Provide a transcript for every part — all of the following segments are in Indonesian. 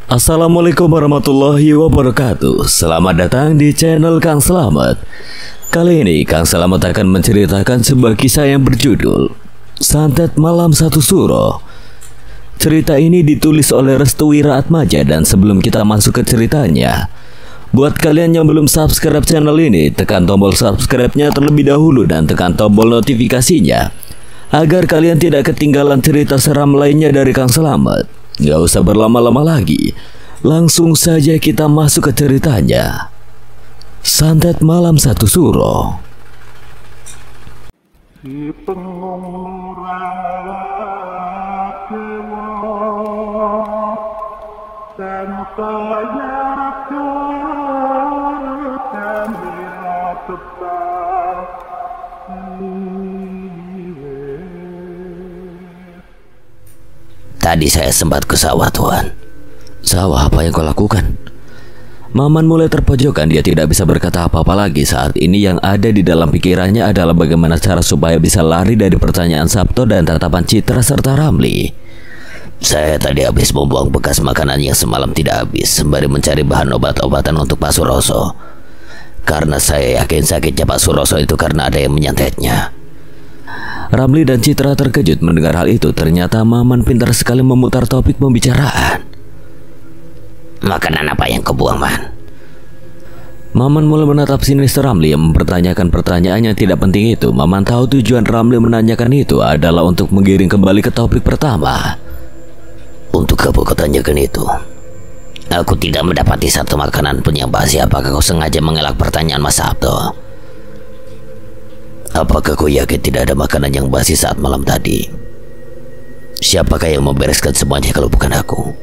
Assalamualaikum warahmatullahi wabarakatuh. Selamat datang di channel Kang Selamat. Kali ini Kang Selamat akan menceritakan sebuah kisah yang berjudul Santet Malam Satu Suro. Cerita ini ditulis oleh Restu Wiraatmaja. Dan sebelum kita masuk ke ceritanya, buat kalian yang belum subscribe channel ini, tekan tombol subscribe-nya terlebih dahulu dan tekan tombol notifikasinya agar kalian tidak ketinggalan cerita seram lainnya dari Kang Selamat. Gak usah berlama-lama lagi, langsung saja kita masuk ke ceritanya. Santet Malam Satu Suro. Si pengumura dewa tanpa yakin dan tetap. Tadi saya sempat ke sawah, Tuan. Sawah, apa yang kau lakukan? Maman mulai terpojokan. Dia tidak bisa berkata apa-apa lagi. Saat ini yang ada di dalam pikirannya adalah bagaimana cara supaya bisa lari dari pertanyaan Sabto dan tatapan Citra serta Ramli. Saya tadi habis membuang bekas makanan yang semalam tidak habis, sembari mencari bahan obat-obatan untuk Pak Suroso. Karena saya yakin sakitnya Pak Suroso itu karena ada yang menyantetnya. Ramli dan Citra terkejut mendengar hal itu. Ternyata Maman pintar sekali memutar topik pembicaraan. Makanan apa yang kau buang, Man? Maman mulai menatap sinis Ramli yang mempertanyakan pertanyaan yang tidak penting itu. Maman tahu tujuan Ramli menanyakan itu adalah untuk menggiring kembali ke topik pertama. Untuk apa kau tanyakan itu? Aku tidak mendapati satu makanan pun yang basi. Apakah kau sengaja mengelak pertanyaan Mas Sabto? Apakah kau yakin tidak ada makanan yang basi saat malam tadi? Siapakah yang membereskan semuanya kalau bukan aku?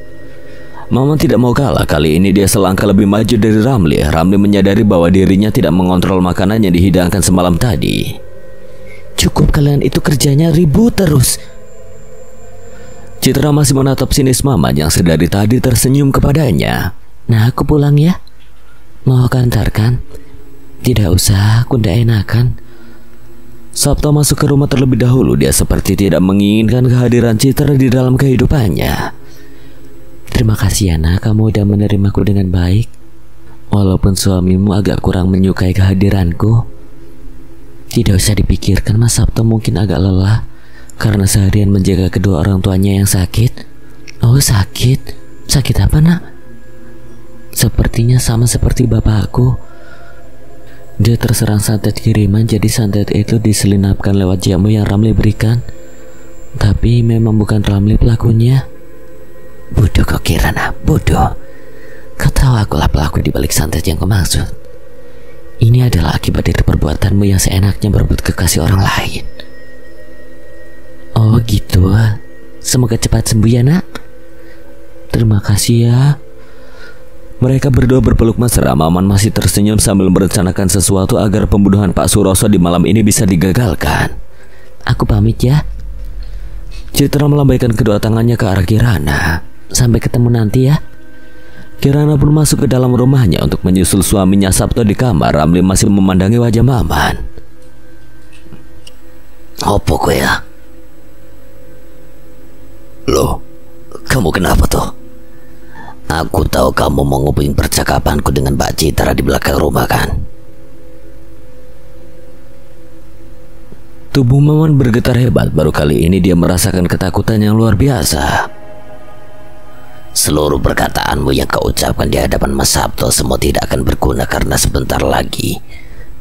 Maman tidak mau kalah. Kali ini dia selangkah lebih maju dari Ramli. Ramli menyadari bahwa dirinya tidak mengontrol makanan yang dihidangkan semalam tadi. Cukup, kalian itu kerjanya ribut terus. Citra masih menatap sinis Maman yang sedari tadi tersenyum kepadanya. Nah, aku pulang ya. Mau kau antarkan? Tidak usah, aku tidak enakan. Sabto masuk ke rumah terlebih dahulu. Dia seperti tidak menginginkan kehadiran Citra di dalam kehidupannya. Terima kasih ya nak, kamu udah menerimaku dengan baik. Walaupun suamimu agak kurang menyukai kehadiranku. Tidak usah dipikirkan, Mas Sabto mungkin agak lelah karena seharian menjaga kedua orang tuanya yang sakit. Oh, sakit? Sakit apa nak? Sepertinya sama seperti bapakku. Dia terserang santet kiriman, jadi santet itu diselinapkan lewat jamu yang Ramli berikan. Tapi memang bukan Ramli pelakunya. Bodoh kau kira, nak? Bodoh. Kau tahu akulah pelaku di balik santet yang kau maksud. Ini adalah akibat dari perbuatanmu yang seenaknya berebut kekasih orang lain. Oh gitu. Semoga cepat sembuh ya nak. Terima kasih ya. Mereka berdua berpeluk mesra. Maman masih tersenyum sambil merencanakan sesuatu agar pembunuhan Pak Suroso di malam ini bisa digagalkan. Aku pamit ya. Citra melambaikan kedua tangannya ke arah Kirana. Sampai ketemu nanti ya. Kirana pun masuk ke dalam rumahnya untuk menyusul suaminya Sabto di kamar. Ramli masih memandangi wajah Maman. Apa kau ya? Loh, kamu kenapa tuh? Aku tahu kamu mau nguping percakapanku dengan Mbak Citra di belakang rumah kan? Tubuh Maman bergetar hebat. Baru kali ini dia merasakan ketakutan yang luar biasa. Seluruh perkataanmu yang kau ucapkan di hadapan Mas Sabto semua tidak akan berguna karena sebentar lagi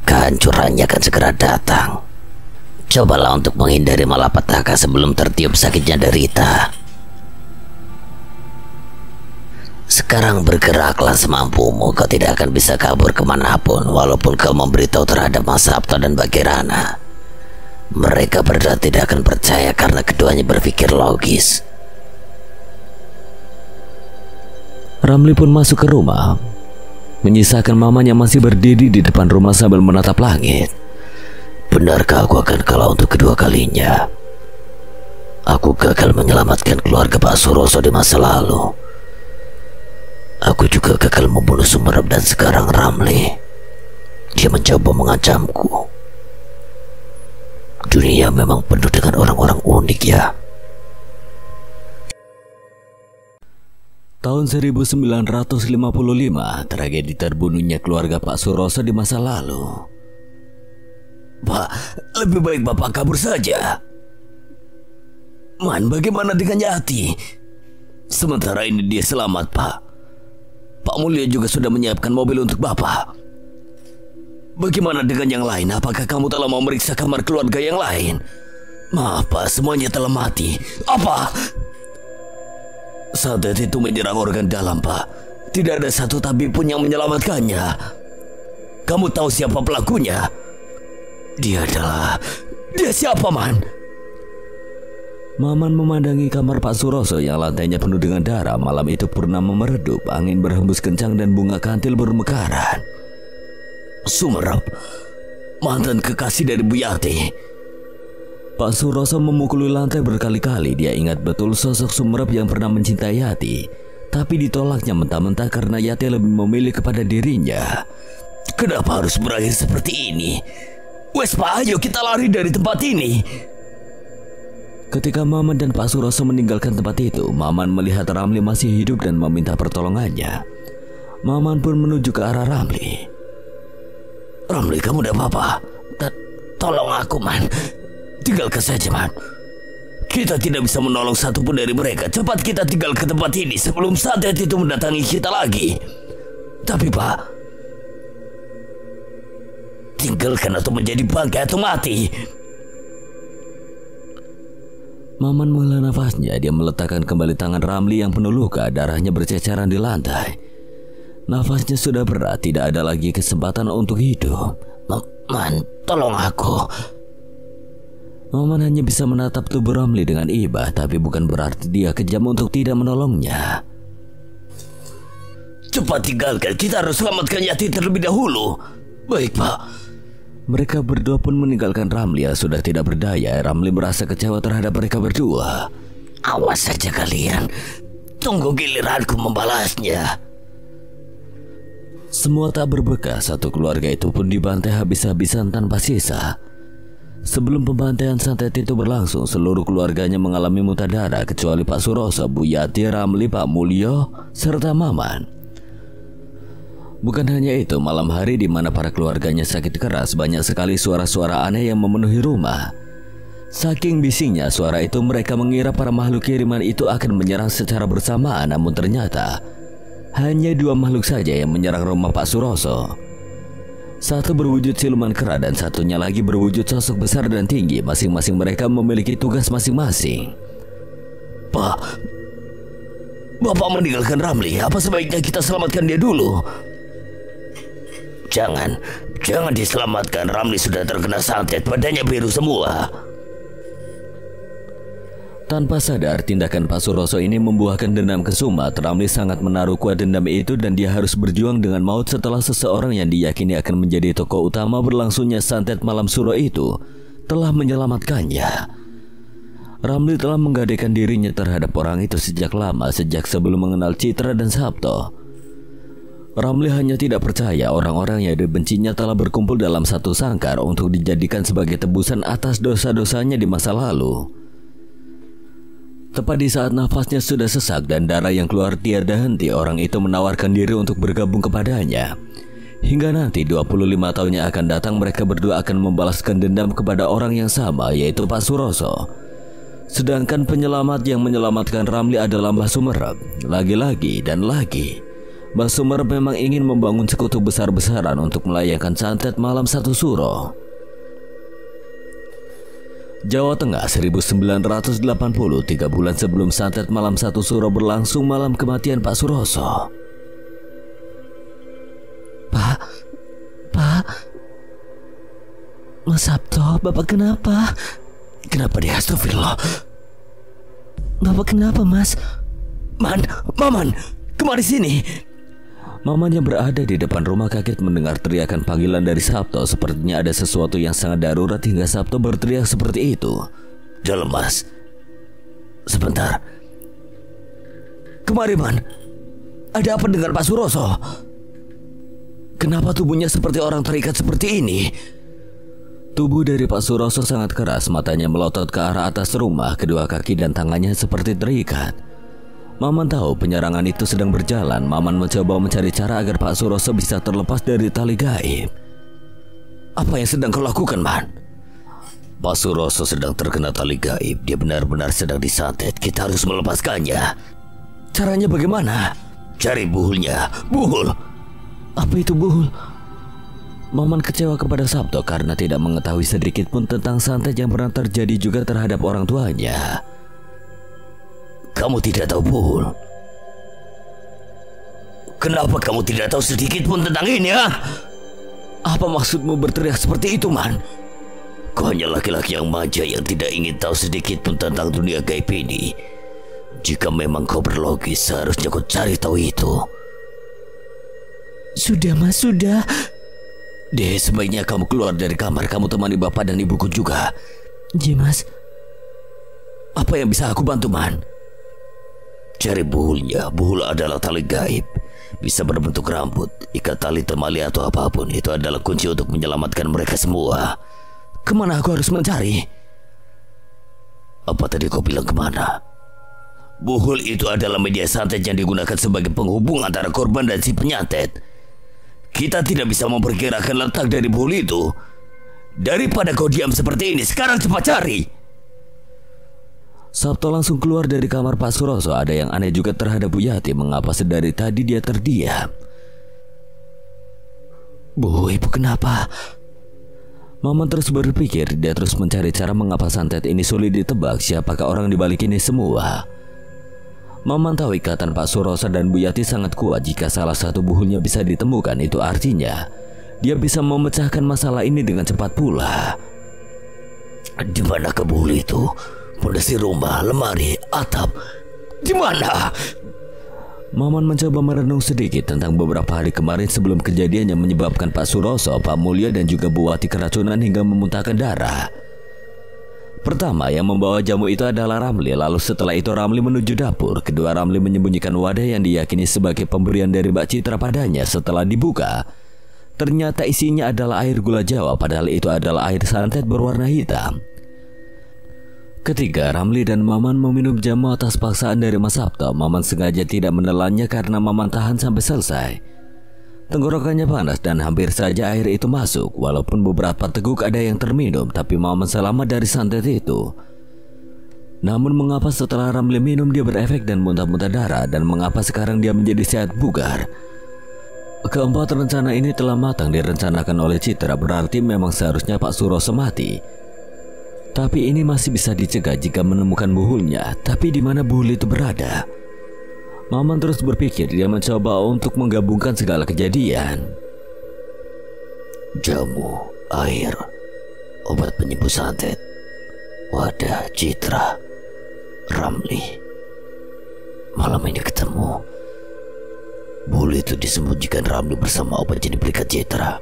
kehancurannya akan segera datang. Cobalah untuk menghindari malapetaka sebelum tertiup sakitnya derita. Sekarang bergeraklah semampumu. Kau tidak akan bisa kabur kemanapun. Walaupun kau memberitahu terhadap Mas Sabto dan Mbak Kirana, mereka berdua tidak akan percaya karena keduanya berpikir logis. Ramli pun masuk ke rumah, menyisakan mamanya masih berdiri di depan rumah sambil menatap langit. Benarkah aku akan kalah untuk kedua kalinya? Aku gagal menyelamatkan keluarga Pak Suroso di masa lalu. Aku juga gagal membunuh Sumerep dan sekarang Ramli. Dia mencoba mengancamku. Dunia memang penuh dengan orang-orang unik ya. Tahun 1955, tragedi terbunuhnya keluarga Pak Suroso di masa lalu. Pak, lebih baik Bapak kabur saja. Man, bagaimana dengan Yati? Sementara ini dia selamat, Pak. Pak Mulyo juga sudah menyiapkan mobil untuk Bapak. Bagaimana dengan yang lain? Apakah kamu telah memeriksa kamar keluarga yang lain? Maaf, Pak, semuanya telah mati. Apa? Santet itu menyerang organ dalam, Pak. Tidak ada satu tabib pun yang menyelamatkannya. Kamu tahu siapa pelakunya? Dia siapa, Man? Maman memandangi kamar Pak Suroso yang lantainya penuh dengan darah. Malam itu purnama meredup, angin berhembus kencang dan bunga kantil bermekaran. Sumerep, mantan kekasih dari Bu Yati. Pak Suroso memukuli lantai berkali-kali. Dia ingat betul sosok Sumerep yang pernah mencintai Yati, tapi ditolaknya mentah-mentah karena Yati lebih memilih kepada dirinya. Kenapa harus berakhir seperti ini? Wes Pak, ayo kita lari dari tempat ini. Ketika Maman dan Pak Suroso meninggalkan tempat itu, Maman melihat Ramli masih hidup dan meminta pertolongannya. Maman pun menuju ke arah Ramli. Ramli, kamu udah apa-apa? Tolong aku, Man. Tinggalkan saja, Man. Kita tidak bisa menolong satupun dari mereka. Cepat kita tinggal ke tempat ini sebelum santet itu mendatangi kita lagi. Tapi, Pak, tinggalkan atau menjadi bangkai atau mati. Maman menghela nafasnya. Dia meletakkan kembali tangan Ramli yang penuh luka. Darahnya berceceran di lantai. Nafasnya sudah berat. Tidak ada lagi kesempatan untuk hidup. Man, tolong aku. Maman hanya bisa menatap tubuh Ramli dengan iba, tapi bukan berarti dia kejam untuk tidak menolongnya. Cepat tinggalkan, kita harus selamatkan Yati terlebih dahulu. Baik, Pak. Mereka berdua pun meninggalkan Ramli yang sudah tidak berdaya. Ramli merasa kecewa terhadap mereka berdua. Awas saja kalian. Tunggu giliranku membalasnya. Semua tak berbekas. Satu keluarga itu pun dibantai habis-habisan tanpa sisa. Sebelum pembantaian santet itu berlangsung, seluruh keluarganya mengalami muntah darah kecuali Pak Suroso, Bu Yati, Ramli, Pak Mulyo, serta Maman. Bukan hanya itu, malam hari di mana para keluarganya sakit keras, banyak sekali suara-suara aneh yang memenuhi rumah. Saking bisingnya suara itu, mereka mengira para makhluk kiriman itu akan menyerang secara bersamaan, namun ternyata hanya dua makhluk saja yang menyerang rumah Pak Suroso. Satu berwujud siluman kera dan satunya lagi berwujud sosok besar dan tinggi. Masing-masing mereka memiliki tugas masing-masing. Pak, Bapak meninggalkan Ramli. Apa sebaiknya kita selamatkan dia dulu? Jangan diselamatkan. Ramli sudah terkena santet, badannya biru semua. Tanpa sadar, tindakan Pak Suroso ini membuahkan dendam kesumat. Ramli sangat menaruh kuat dendam itu dan dia harus berjuang dengan maut setelah seseorang yang diyakini akan menjadi tokoh utama berlangsungnya santet malam suro itu telah menyelamatkannya. Ramli telah menggadaikan dirinya terhadap orang itu sejak lama, sejak sebelum mengenal Citra dan Sabto. Ramli hanya tidak percaya orang-orang yang dibencinya telah berkumpul dalam satu sangkar untuk dijadikan sebagai tebusan atas dosa-dosanya di masa lalu. Tepat di saat nafasnya sudah sesak dan darah yang keluar tiada henti, orang itu menawarkan diri untuk bergabung kepadanya. Hingga nanti 25 tahun yang akan datang, mereka berdua akan membalaskan dendam kepada orang yang sama, yaitu Pak Suroso. Sedangkan penyelamat yang menyelamatkan Ramli adalah Mbah Sumerep. Lagi-lagi dan lagi, Mbah Sumerep memang ingin membangun sekutu besar-besaran untuk melayakan santet malam satu suro. Jawa Tengah 1980, 3 bulan sebelum santet malam satu suro berlangsung, malam kematian Pak Suroso. Pak, Mas Sabto, Bapak kenapa? Kenapa dia? Astagfirullah. Bapak kenapa, Mas? Maman, kemari sini. Maman yang berada di depan rumah kaget mendengar teriakan panggilan dari Sabto. Sepertinya ada sesuatu yang sangat darurat hingga Sabto berteriak seperti itu. Dalam, Mas. Sebentar. Kemari, Man. Ada apa dengan Pak Suroso? Kenapa tubuhnya seperti orang terikat seperti ini? Tubuh dari Pak Suroso sangat keras. Matanya melotot ke arah atas rumah. Kedua kaki dan tangannya seperti terikat. Maman tahu penyerangan itu sedang berjalan. Maman mencoba mencari cara agar Pak Suroso bisa terlepas dari tali gaib. Apa yang sedang kau lakukan, Man? Pak Suroso sedang terkena tali gaib. Dia benar-benar sedang disantet. Kita harus melepaskannya. Caranya bagaimana? Cari buhulnya. Buhul. Apa itu buhul? Maman kecewa kepada Sabto karena tidak mengetahui sedikit pun tentang santet yang pernah terjadi juga terhadap orang tuanya. Kamu tidak tahu buhul? Kenapa kamu tidak tahu sedikit pun tentang ini, ya? Apa maksudmu berteriak seperti itu, Man? Kau hanya laki-laki yang manja yang tidak ingin tahu sedikit pun tentang dunia gaib ini. Jika memang kau berlogis, seharusnya kau cari tahu itu. Sudah, Mas, sudah. Deh, sebaiknya kamu keluar dari kamar. Kamu temani bapak dan ibuku juga. Iya, Mas. Apa yang bisa aku bantu, Man? Cari buhulnya. Buhul adalah tali gaib. Bisa berbentuk rambut, ikat tali temali atau apapun. Itu adalah kunci untuk menyelamatkan mereka semua. Kemana aku harus mencari? Apa tadi kau bilang kemana? Buhul itu adalah media santet yang digunakan sebagai penghubung antara korban dan si penyantet. Kita tidak bisa memperkirakan letak dari buhul itu. Daripada kau diam seperti ini, sekarang cepat cari. Sabto langsung keluar dari kamar Pak Suroso. Ada yang aneh juga terhadap Bu Yati. Mengapa sedari tadi dia terdiam? Bu, ibu kenapa? Maman terus berpikir. Dia terus mencari cara mengapa santet ini sulit ditebak. Siapakah orang di balik ini semua? Maman tahu ikatan Pak Suroso dan Bu Yati sangat kuat. Jika salah satu buhulnya bisa ditemukan, itu artinya dia bisa memecahkan masalah ini dengan cepat pula. Di mana ke buhul itu? Pondasi rumah, lemari, atap. Di mana? Maman mencoba merenung sedikit tentang beberapa hari kemarin sebelum kejadian yang menyebabkan Pak Suroso, Pak Mulya dan juga Bu Wati keracunan hingga memuntahkan darah. Pertama yang membawa jamu itu adalah Ramli. Lalu setelah itu Ramli menuju dapur. Kedua, Ramli menyembunyikan wadah yang diyakini sebagai pemberian dari Mbak Citra padanya. Setelah dibuka, ternyata isinya adalah air gula Jawa, padahal itu adalah air santet berwarna hitam. Ketiga, Ramli dan Maman meminum jamu atas paksaan dari Mas Sabto. Maman sengaja tidak menelannya karena Maman tahan sampai selesai. Tenggorokannya panas dan hampir saja air itu masuk. Walaupun beberapa teguk ada yang terminum, tapi Maman selamat dari santet itu. Namun mengapa setelah Ramli minum dia berefek dan muntah-muntah darah, dan mengapa sekarang dia menjadi sehat bugar? Keempat rencana ini telah matang direncanakan oleh Citra. Berarti memang seharusnya Pak Suroso mati. Tapi ini masih bisa dicegah jika menemukan buhulnya. Tapi di mana buhul itu berada? Maman terus berpikir. Dia mencoba untuk menggabungkan segala kejadian. Jamu, air, obat penyembuh santet, wadah, Citra, Ramli. Malam ini ketemu. Buhul itu disembunyikan Ramli bersama obat yang diberikan Citra.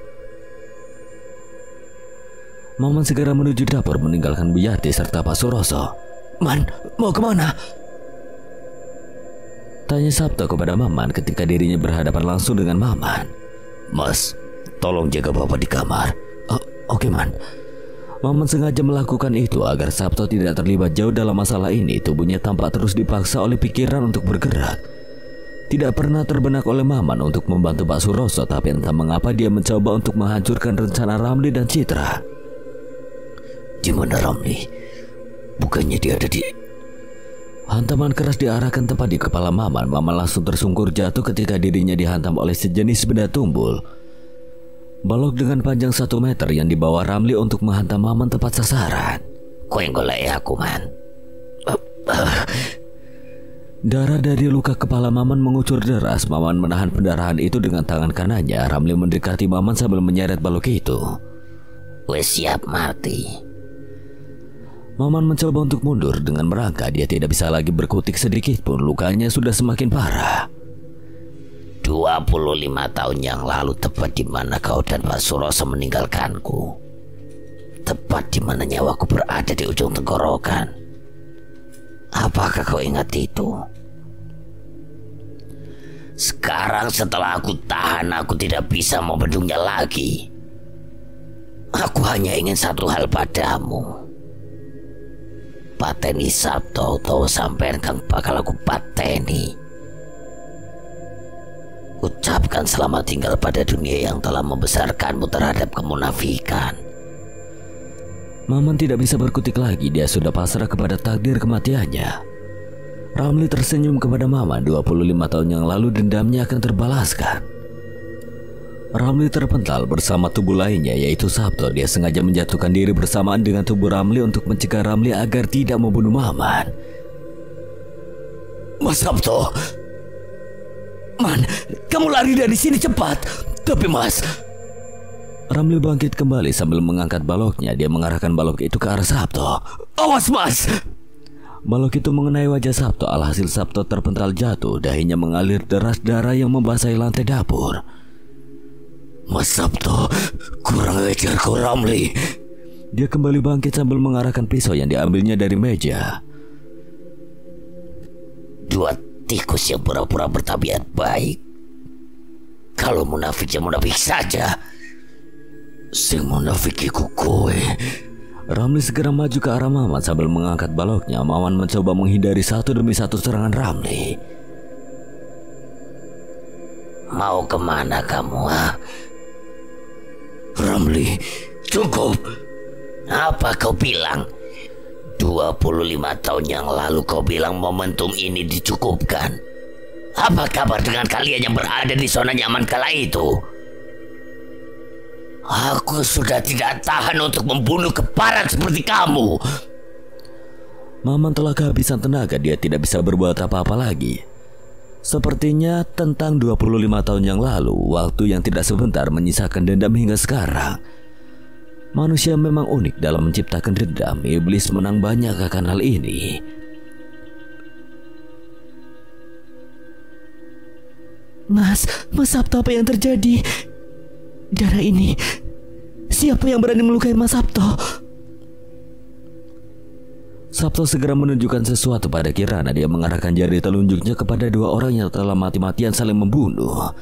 Maman segera menuju dapur meninggalkan Bu Yati serta Pak Suroso. Man, mau kemana? Tanya Sabto kepada Maman ketika dirinya berhadapan langsung dengan Maman. Mas, tolong jaga bapak di kamar. Oke, Man. Maman sengaja melakukan itu agar Sabto tidak terlibat jauh dalam masalah ini. Tubuhnya tampak terus dipaksa oleh pikiran untuk bergerak. Tidak pernah terbenak oleh Maman untuk membantu Pak Suroso, tapi entah mengapa dia mencoba untuk menghancurkan rencana Ramli dan Citra. Di mana Ramli? Bukannya dia ada di... Hantaman keras diarahkan tepat di kepala Maman. Maman langsung tersungkur jatuh ketika dirinya dihantam oleh sejenis benda tumbul. Balok dengan panjang 1 meter yang dibawa Ramli untuk menghantam Maman tepat sasaran. Kau yang golek aku, Man. Darah dari luka kepala Maman mengucur deras. Maman menahan pendarahan itu dengan tangan kanannya. Ramli mendekati Maman sambil menyeret balok itu. Wes siap mati. Maman mencoba untuk mundur dengan merangkak. Dia tidak bisa lagi berkutik sedikit pun. Lukanya sudah semakin parah. 25 tahun yang lalu, tepat di mana kau dan Pak Suroso meninggalkanku. Tepat di mana nyawaku berada di ujung tenggorokan. Apakah kau ingat itu? Sekarang setelah aku tahan, aku tidak bisa membendungnya lagi. Aku hanya ingin satu hal padamu. pateni Sabto utawa sampean kang bakal aku pateni. Ucapkan selamat tinggal pada dunia yang telah membesarkanmu terhadap kemunafikan. Maman tidak bisa berkutik lagi, dia sudah pasrah kepada takdir kematiannya. Ramli tersenyum kepada Maman. 25 tahun yang lalu dendamnya akan terbalaskan. Ramli terpental bersama tubuh lainnya yaitu Sabto. Dia sengaja menjatuhkan diri bersamaan dengan tubuh Ramli untuk mencegah Ramli agar tidak membunuh Maman. Mas Sabto, Man, kamu lari dari sini cepat. Tapi Mas, Ramli bangkit kembali sambil mengangkat baloknya. Dia mengarahkan balok itu ke arah Sabto. Awas Mas! Balok itu mengenai wajah Sabto. Alhasil Sabto terpental jatuh. Dahinya mengalir deras darah yang membasahi lantai dapur. Mas Sabto, kurang ajar kau Ramli. Dia kembali bangkit sambil mengarahkan pisau yang diambilnya dari meja. Dua tikus yang pura-pura bertabiat baik. Kalau munafik ya munafik saja. Sing munafik iku kowe. Ramli segera maju ke arah Maman sambil mengangkat baloknya. Maman mencoba menghindari satu demi satu serangan Ramli. Mau kemana kamu, ha? Ramli, cukup. Apa kau bilang? 25 tahun yang lalu kau bilang momentum ini dicukupkan. Apa kabar dengan kalian yang berada di zona nyaman kala itu? Aku sudah tidak tahan untuk membunuh keparat seperti kamu. Maman telah kehabisan tenaga. Dia tidak bisa berbuat apa-apa lagi. Sepertinya tentang 25 tahun yang lalu, waktu yang tidak sebentar menyisakan dendam hingga sekarang. Manusia memang unik dalam menciptakan dendam. Iblis menang banyak akan hal ini. Mas Sabto, apa yang terjadi? Darah ini, siapa yang berani melukai Mas Sabto? Sabto segera menunjukkan sesuatu pada Kirana. Dia mengarahkan jari telunjuknya kepada dua orang yang telah mati-matian saling membunuh.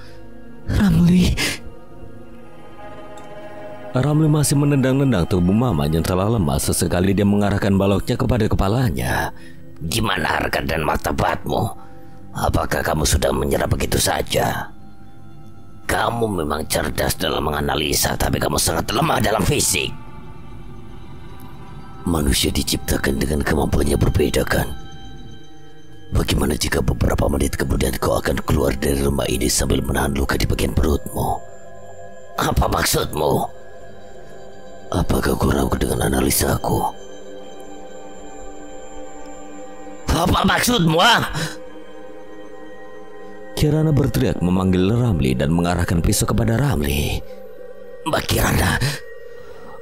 Ramli masih menendang-nendang tubuh Maman yang telah lemas. Sesekali dia mengarahkan baloknya kepada kepalanya. Gimana harkat dan martabatmu? Apakah kamu sudah menyerah begitu saja? Kamu memang cerdas dalam menganalisa, tapi kamu sangat lemah dalam fisik. Manusia diciptakan dengan kemampuannya berbeda, kan? Bagaimana jika beberapa menit kemudian kau akan keluar dari rumah ini sambil menahan luka di bagian perutmu? Apa maksudmu? Apakah kau ragu dengan analisaku? Apa maksudmu, ah? Kirana berteriak memanggil Ramli dan mengarahkan pisau kepada Ramli. Mbak Kirana.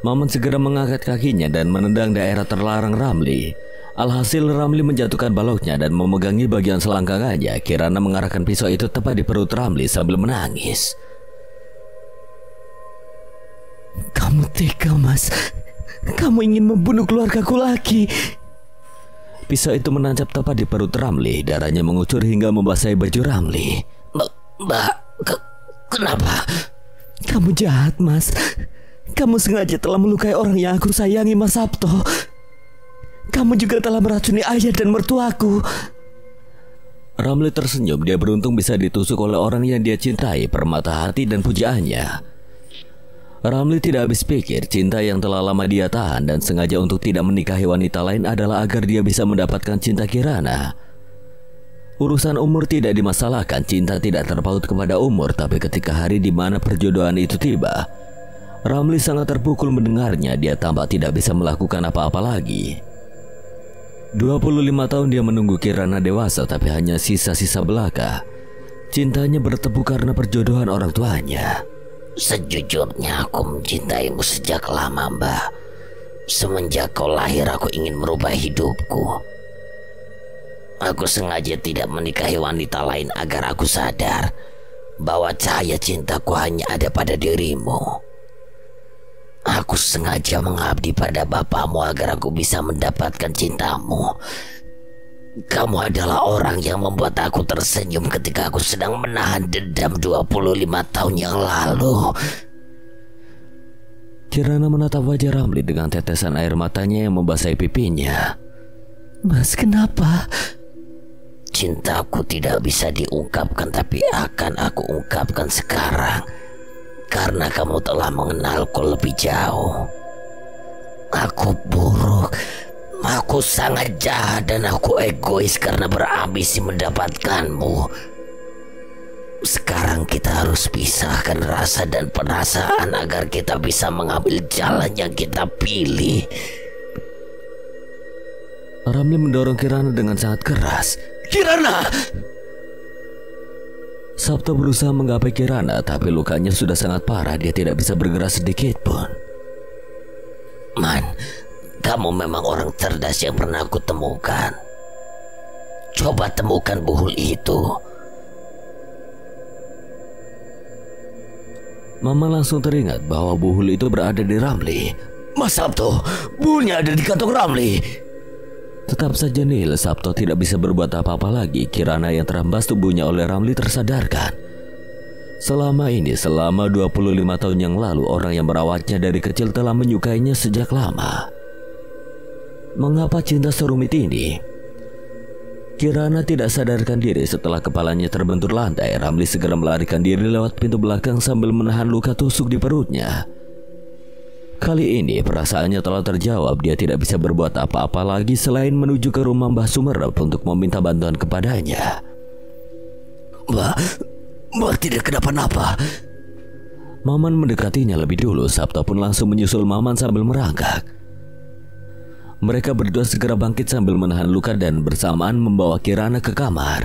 Maman segera mengangkat kakinya dan menendang daerah terlarang Ramli. Alhasil Ramli menjatuhkan baloknya dan memegangi bagian selangkangannya. Kirana mengarahkan pisau itu tepat di perut Ramli sambil menangis. Kamu tega, Mas. Kamu ingin membunuh keluargaku lagi. Pisau itu menancap tepat di perut Ramli. Darahnya mengucur hingga membasahi baju Ramli. Mbak, kenapa? Kamu jahat, Mas. Kamu sengaja telah melukai orang yang aku sayangi, Mas Sabto. Kamu juga telah meracuni ayah dan mertuaku. Ramli tersenyum. Dia beruntung bisa ditusuk oleh orang yang dia cintai, permata hati dan pujaannya. Ramli tidak habis pikir. Cinta yang telah lama dia tahan dan sengaja untuk tidak menikahi wanita lain adalah agar dia bisa mendapatkan cinta Kirana. Urusan umur tidak dimasalahkan. Cinta tidak terpaut kepada umur. Tapi ketika hari di mana perjodohan itu tiba, Ramli sangat terpukul mendengarnya. Dia tampak tidak bisa melakukan apa-apa lagi. 25 tahun dia menunggu Kirana dewasa, tapi hanya sisa-sisa belaka. Cintanya bertepuk karena perjodohan orang tuanya. Sejujurnya aku mencintaimu sejak lama, Mbak. Semenjak kau lahir aku ingin merubah hidupku. Aku sengaja tidak menikahi wanita lain agar aku sadar bahwa cahaya cintaku hanya ada pada dirimu. Aku sengaja mengabdi pada bapakmu agar aku bisa mendapatkan cintamu. Kamu adalah orang yang membuat aku tersenyum ketika aku sedang menahan dendam 25 tahun yang lalu. Kirana menatap wajah Ramli dengan tetesan air matanya yang membasahi pipinya. Mas, kenapa? Cintaku tidak bisa diungkapkan, tapi akan aku ungkapkan sekarang. Karena kamu telah mengenalku lebih jauh. Aku buruk, aku sangat jahat dan aku egois karena berambisi mendapatkanmu. Sekarang kita harus pisahkan rasa dan perasaan agar kita bisa mengambil jalan yang kita pilih. Ramli mendorong Kirana dengan sangat keras. Kirana! Sabto berusaha menggapai Kirana, tapi lukanya sudah sangat parah. Dia tidak bisa bergerak sedikit pun. Man, kamu memang orang cerdas yang pernah aku temukan. Coba temukan buhul itu. Mama langsung teringat bahwa buhul itu berada di Ramli. Mas Sabto, buhulnya ada di kantong Ramli. Tetap saja nihil, Sabto tidak bisa berbuat apa-apa lagi. Kirana yang terhembas tubuhnya oleh Ramli tersadarkan. Selama 25 tahun yang lalu, orang yang merawatnya dari kecil telah menyukainya sejak lama. Mengapa cinta serumit ini? Kirana tidak sadarkan diri setelah kepalanya terbentur lantai. Ramli segera melarikan diri lewat pintu belakang sambil menahan luka tusuk di perutnya. Kali ini perasaannya telah terjawab. Dia tidak bisa berbuat apa-apa lagi selain menuju ke rumah Mbah Sumerep untuk meminta bantuan kepadanya. Mbak tidak kenapa-napa. Maman mendekatinya lebih dulu. Sabto pun langsung menyusul Maman sambil merangkak. Mereka berdua segera bangkit sambil menahan luka dan bersamaan membawa Kirana ke kamar.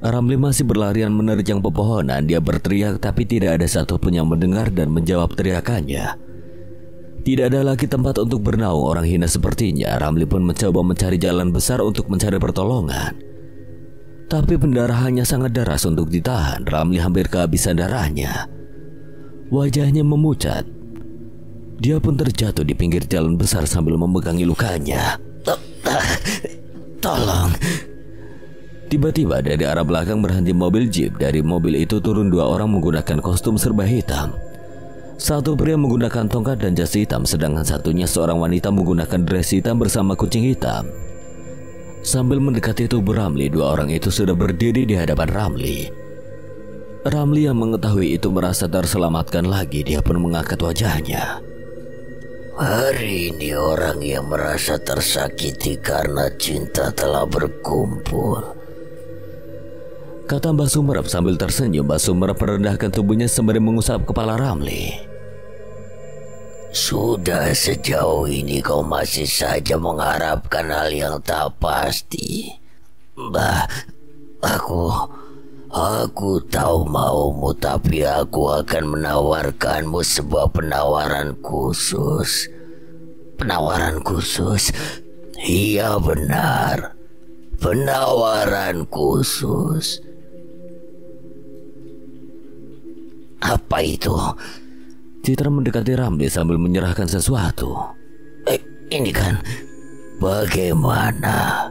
Ramli masih berlarian menerjang pepohonan. Dia berteriak tapi tidak ada satupun yang mendengar dan menjawab teriakannya. Tidak ada lagi tempat untuk bernaung orang hina sepertinya. Ramli pun mencoba mencari jalan besar untuk mencari pertolongan. Tapi pendarahannya sangat deras untuk ditahan. Ramli hampir kehabisan darahnya. Wajahnya memucat. Dia pun terjatuh di pinggir jalan besar sambil memegangi lukanya. Tolong. Tiba-tiba dari arah belakang berhenti mobil jeep. Dari mobil itu turun dua orang menggunakan kostum serba hitam. Satu pria menggunakan tongkat dan jas hitam, sedangkan satunya seorang wanita menggunakan dress hitam bersama kucing hitam. Sambil mendekati tubuh Ramli, dua orang itu sudah berdiri di hadapan Ramli. Ramli yang mengetahui itu merasa terselamatkan lagi. Dia pun mengangkat wajahnya. Hari ini orang yang merasa tersakiti karena cinta telah berkumpul, kata Mbah Sumerep sambil tersenyum. Mbah Sumerep merendahkan tubuhnya sembari mengusap kepala Ramli. Sudah sejauh ini kau masih saja mengharapkan hal yang tak pasti. Mbah, aku tahu maumu, tapi aku akan menawarkanmu sebuah penawaran khusus. Penawaran khusus? Iya benar, penawaran khusus. Apa itu? Citra mendekati Ramli sambil menyerahkan sesuatu. Ini kan, bagaimana?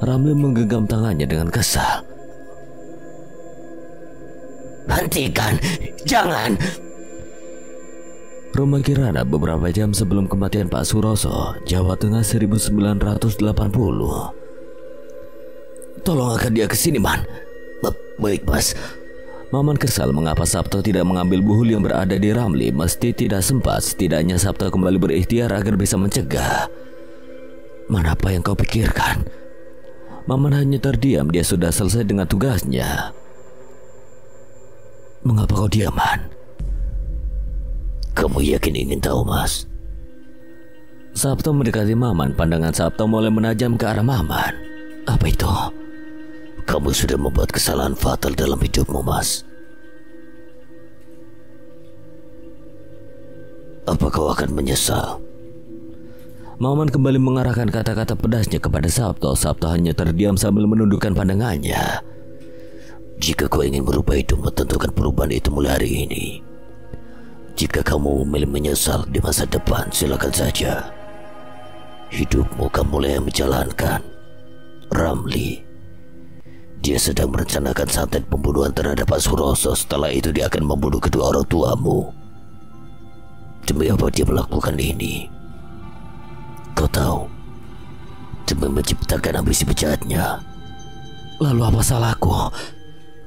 Ramli menggenggam tangannya dengan kesal. Hentikan, jangan. Rumah Kirana beberapa jam sebelum kematian Pak Suroso, Jawa Tengah 1980. Tolong angkat dia ke sini, Man. Baik, Mas. Maman kesal mengapa Sabto tidak mengambil buhul yang berada di Ramli. Mesti tidak sempat. Setidaknya Sabto kembali berikhtiar agar bisa mencegah. Mana apa yang kau pikirkan? Maman hanya terdiam. Dia sudah selesai dengan tugasnya. Mengapa kau diam, Man? Kamu yakin ingin tahu, Mas? Sabto mendekati Maman. Pandangan Sabto mulai menajam ke arah Maman. Apa itu? Kamu sudah membuat kesalahan fatal dalam hidupmu, Mas. Apa kau akan menyesal? Maman kembali mengarahkan kata-kata pedasnya kepada Sabto. Sabto hanya terdiam sambil menundukkan pandangannya. Jika kau ingin merubah hidupmu, tentukan perubahan itu mulai hari ini. Jika kamu memilih menyesal di masa depan, silakan saja. Hidupmu kamu mulai menjalankan. Ramli, dia sedang merencanakan santet pembunuhan terhadap Pak Suroso. Setelah itu dia akan membunuh kedua orang tuamu. Demi apa dia melakukan ini? Kau tahu, demi menciptakan ambisi bejatnya. Lalu apa salahku?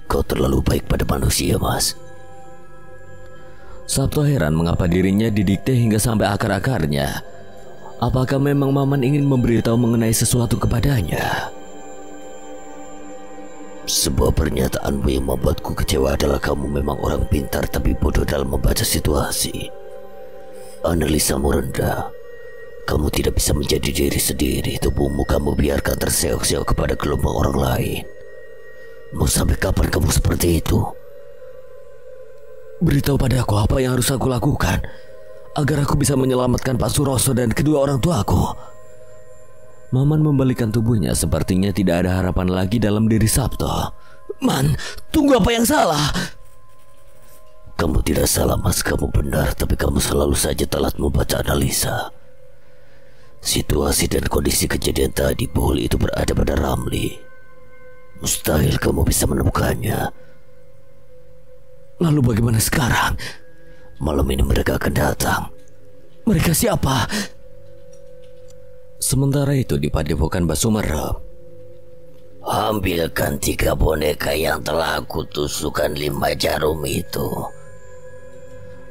Kau terlalu baik pada manusia, Mas. Sabto heran mengapa dirinya didikte hingga sampai akar-akarnya. Apakah memang Maman ingin memberitahu mengenai sesuatu kepadanya? Sebuah pernyataanmu yang membuatku kecewa adalah kamu memang orang pintar tapi bodoh dalam membaca situasi. Analisamu rendah. Kamu tidak bisa menjadi diri sendiri. Tubuhmu kamu biarkan terseok-seok kepada gelombang orang lain. Mau sampai kapan kamu seperti itu? Beritahu padaku apa yang harus aku lakukan agar aku bisa menyelamatkan Pak Suroso dan kedua orang tuaku. Maman membalikkan tubuhnya, sepertinya tidak ada harapan lagi dalam diri Sabto. Man, tunggu, apa yang salah? Kamu tidak salah, Mas. Kamu benar, tapi kamu selalu saja telat membaca analisa. Situasi dan kondisi kejadian tadi Bohol itu berada pada Ramli. Mustahil kamu bisa menemukannya. Lalu bagaimana sekarang? Malam ini mereka akan datang. Mereka siapa? Sementara itu di Padepokan Basumerep. Ambilkan 3 boneka yang telah aku tusukkan 5 jarum itu.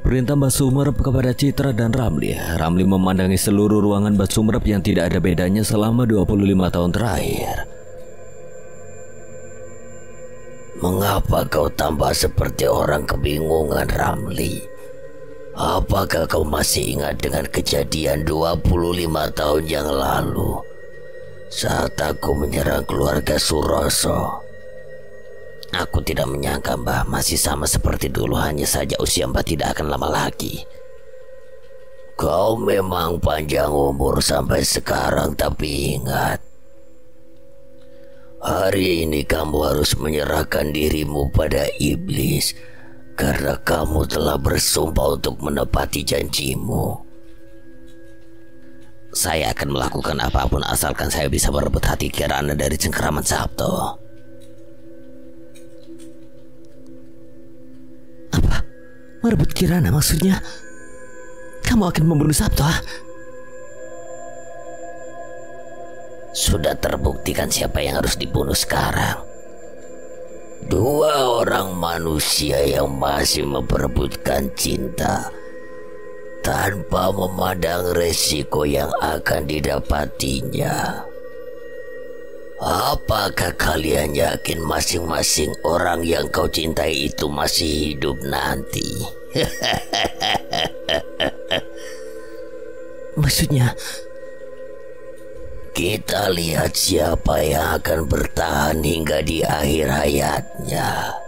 Perintah Basumerep kepada Citra dan Ramli. Ramli memandangi seluruh ruangan Basumerep yang tidak ada bedanya selama 25 tahun terakhir. Mengapa kau tambah seperti orang kebingungan, Ramli? Apakah kau masih ingat dengan kejadian 25 tahun yang lalu saat aku menyerang keluarga Suroso? Aku tidak menyangka Mbah masih sama seperti dulu, hanya saja usia Mbah tidak akan lama lagi. Kau memang panjang umur sampai sekarang, tapi ingat, hari ini kamu harus menyerahkan dirimu pada iblis karena kamu telah bersumpah untuk menepati janjimu. Saya akan melakukan apapun asalkan saya bisa merebut hati Kirana dari cengkeraman Sabto. Apa? Merebut Kirana maksudnya? Kamu akan membunuh Sabto? Sudah terbuktikan siapa yang harus dibunuh sekarang. 2 orang manusia yang masih memperebutkan cinta tanpa memandang resiko yang akan didapatinya. Apakah kalian yakin masing-masing orang yang kau cintai itu masih hidup nanti? Maksudnya? Kita lihat siapa yang akan bertahan hingga di akhir hayatnya.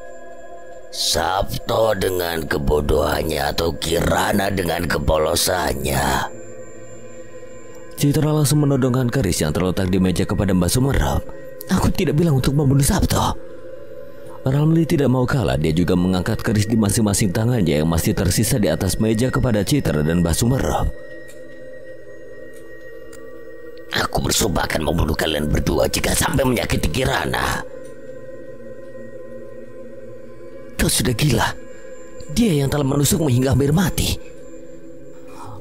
Sabto dengan kebodohannya atau Kirana dengan kepolosannya. Citra langsung menodongkan keris yang terletak di meja kepada Mbak Sumerep. Aku tidak bilang untuk membunuh Sabto. Ramli tidak mau kalah. Dia juga mengangkat keris di masing-masing tangannya yang masih tersisa di atas meja kepada Citra dan Mbak Sumerep. Aku bersumpah akan membunuh kalian berdua jika sampai menyakiti Kirana. Kau sudah gila. Dia yang telah menusukmu hingga hampir mati.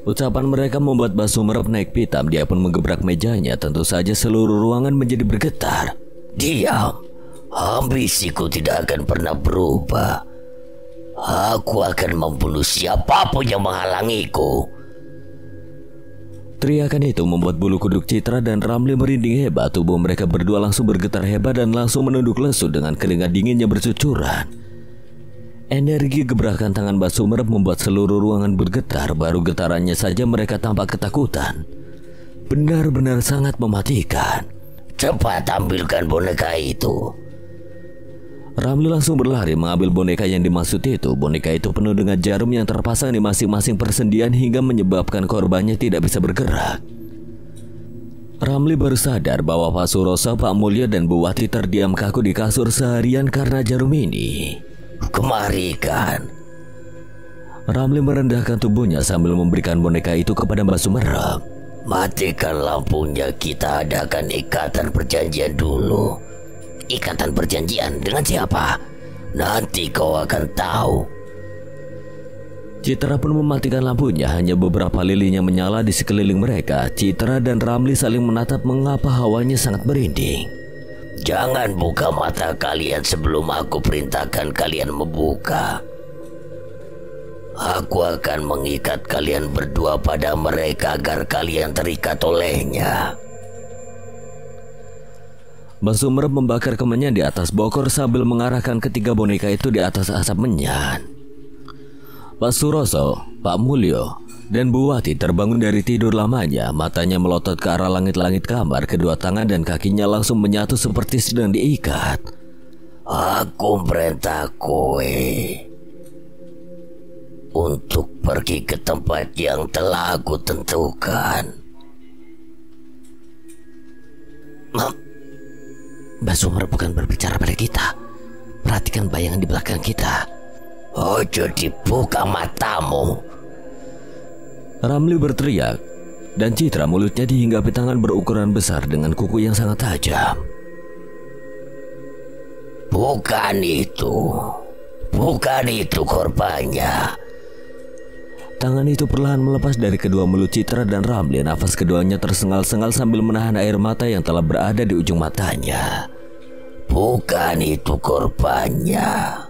Ucapan mereka membuat Mbak Sumerep naik pitam. Dia pun menggebrak mejanya. Tentu saja seluruh ruangan menjadi bergetar. Diam. Ambisiku tidak akan pernah berubah. Aku akan membunuh siapapun yang menghalangiku. Teriakan itu membuat bulu kuduk Citra dan Ramli merinding hebat. Tubuh mereka berdua langsung bergetar hebat dan langsung menunduk lesu dengan keringat dinginnya bercucuran. Energi gebrakan tangan Mbak Sumerep membuat seluruh ruangan bergetar. Baru getarannya saja mereka tampak ketakutan. Benar-benar sangat mematikan. Cepat ambilkan boneka itu. Ramli langsung berlari mengambil boneka yang dimaksud itu. Boneka itu penuh dengan jarum yang terpasang di masing-masing persendian hingga menyebabkan korbannya tidak bisa bergerak. Ramli baru sadar bahwa Pak Suroso, Pak Mulya, dan Bu Wati terdiam kaku di kasur seharian karena jarum ini. Kemari kan. Ramli merendahkan tubuhnya sambil memberikan boneka itu kepada Mbak Sumerep. Matikan lampunya, kita adakan ikatan perjanjian dulu. Ikatan perjanjian dengan siapa? Nanti kau akan tahu. Citra pun mematikan lampunya. Hanya beberapa lilin yang menyala di sekeliling mereka. Citra dan Ramli saling menatap mengapa hawanya sangat merinding. Jangan buka mata kalian sebelum aku perintahkan kalian membuka. Aku akan mengikat kalian berdua pada mereka agar kalian terikat olehnya. Mbah Sumerep membakar kemenyan di atas bokor sambil mengarahkan ketiga boneka itu di atas asap menyan. Pak Suroso, Pak Mulyo, dan Bu Wati terbangun dari tidur lamanya. Matanya melotot ke arah langit-langit kamar. Kedua tangan dan kakinya langsung menyatu seperti sedang diikat. Aku perintah kowe untuk pergi ke tempat yang telah aku tentukan. Mbah Sumerep bukan berbicara pada kita. Perhatikan bayangan di belakang kita. Ojo dibuka matamu. Ramli berteriak, dan Citra mulutnya dihinggapi tangan berukuran besar dengan kuku yang sangat tajam. Bukan itu korbannya. Tangan itu perlahan melepas dari kedua mulut Citra dan Ramli. Nafas keduanya tersengal-sengal sambil menahan air mata yang telah berada di ujung matanya. Bukan itu korbannya.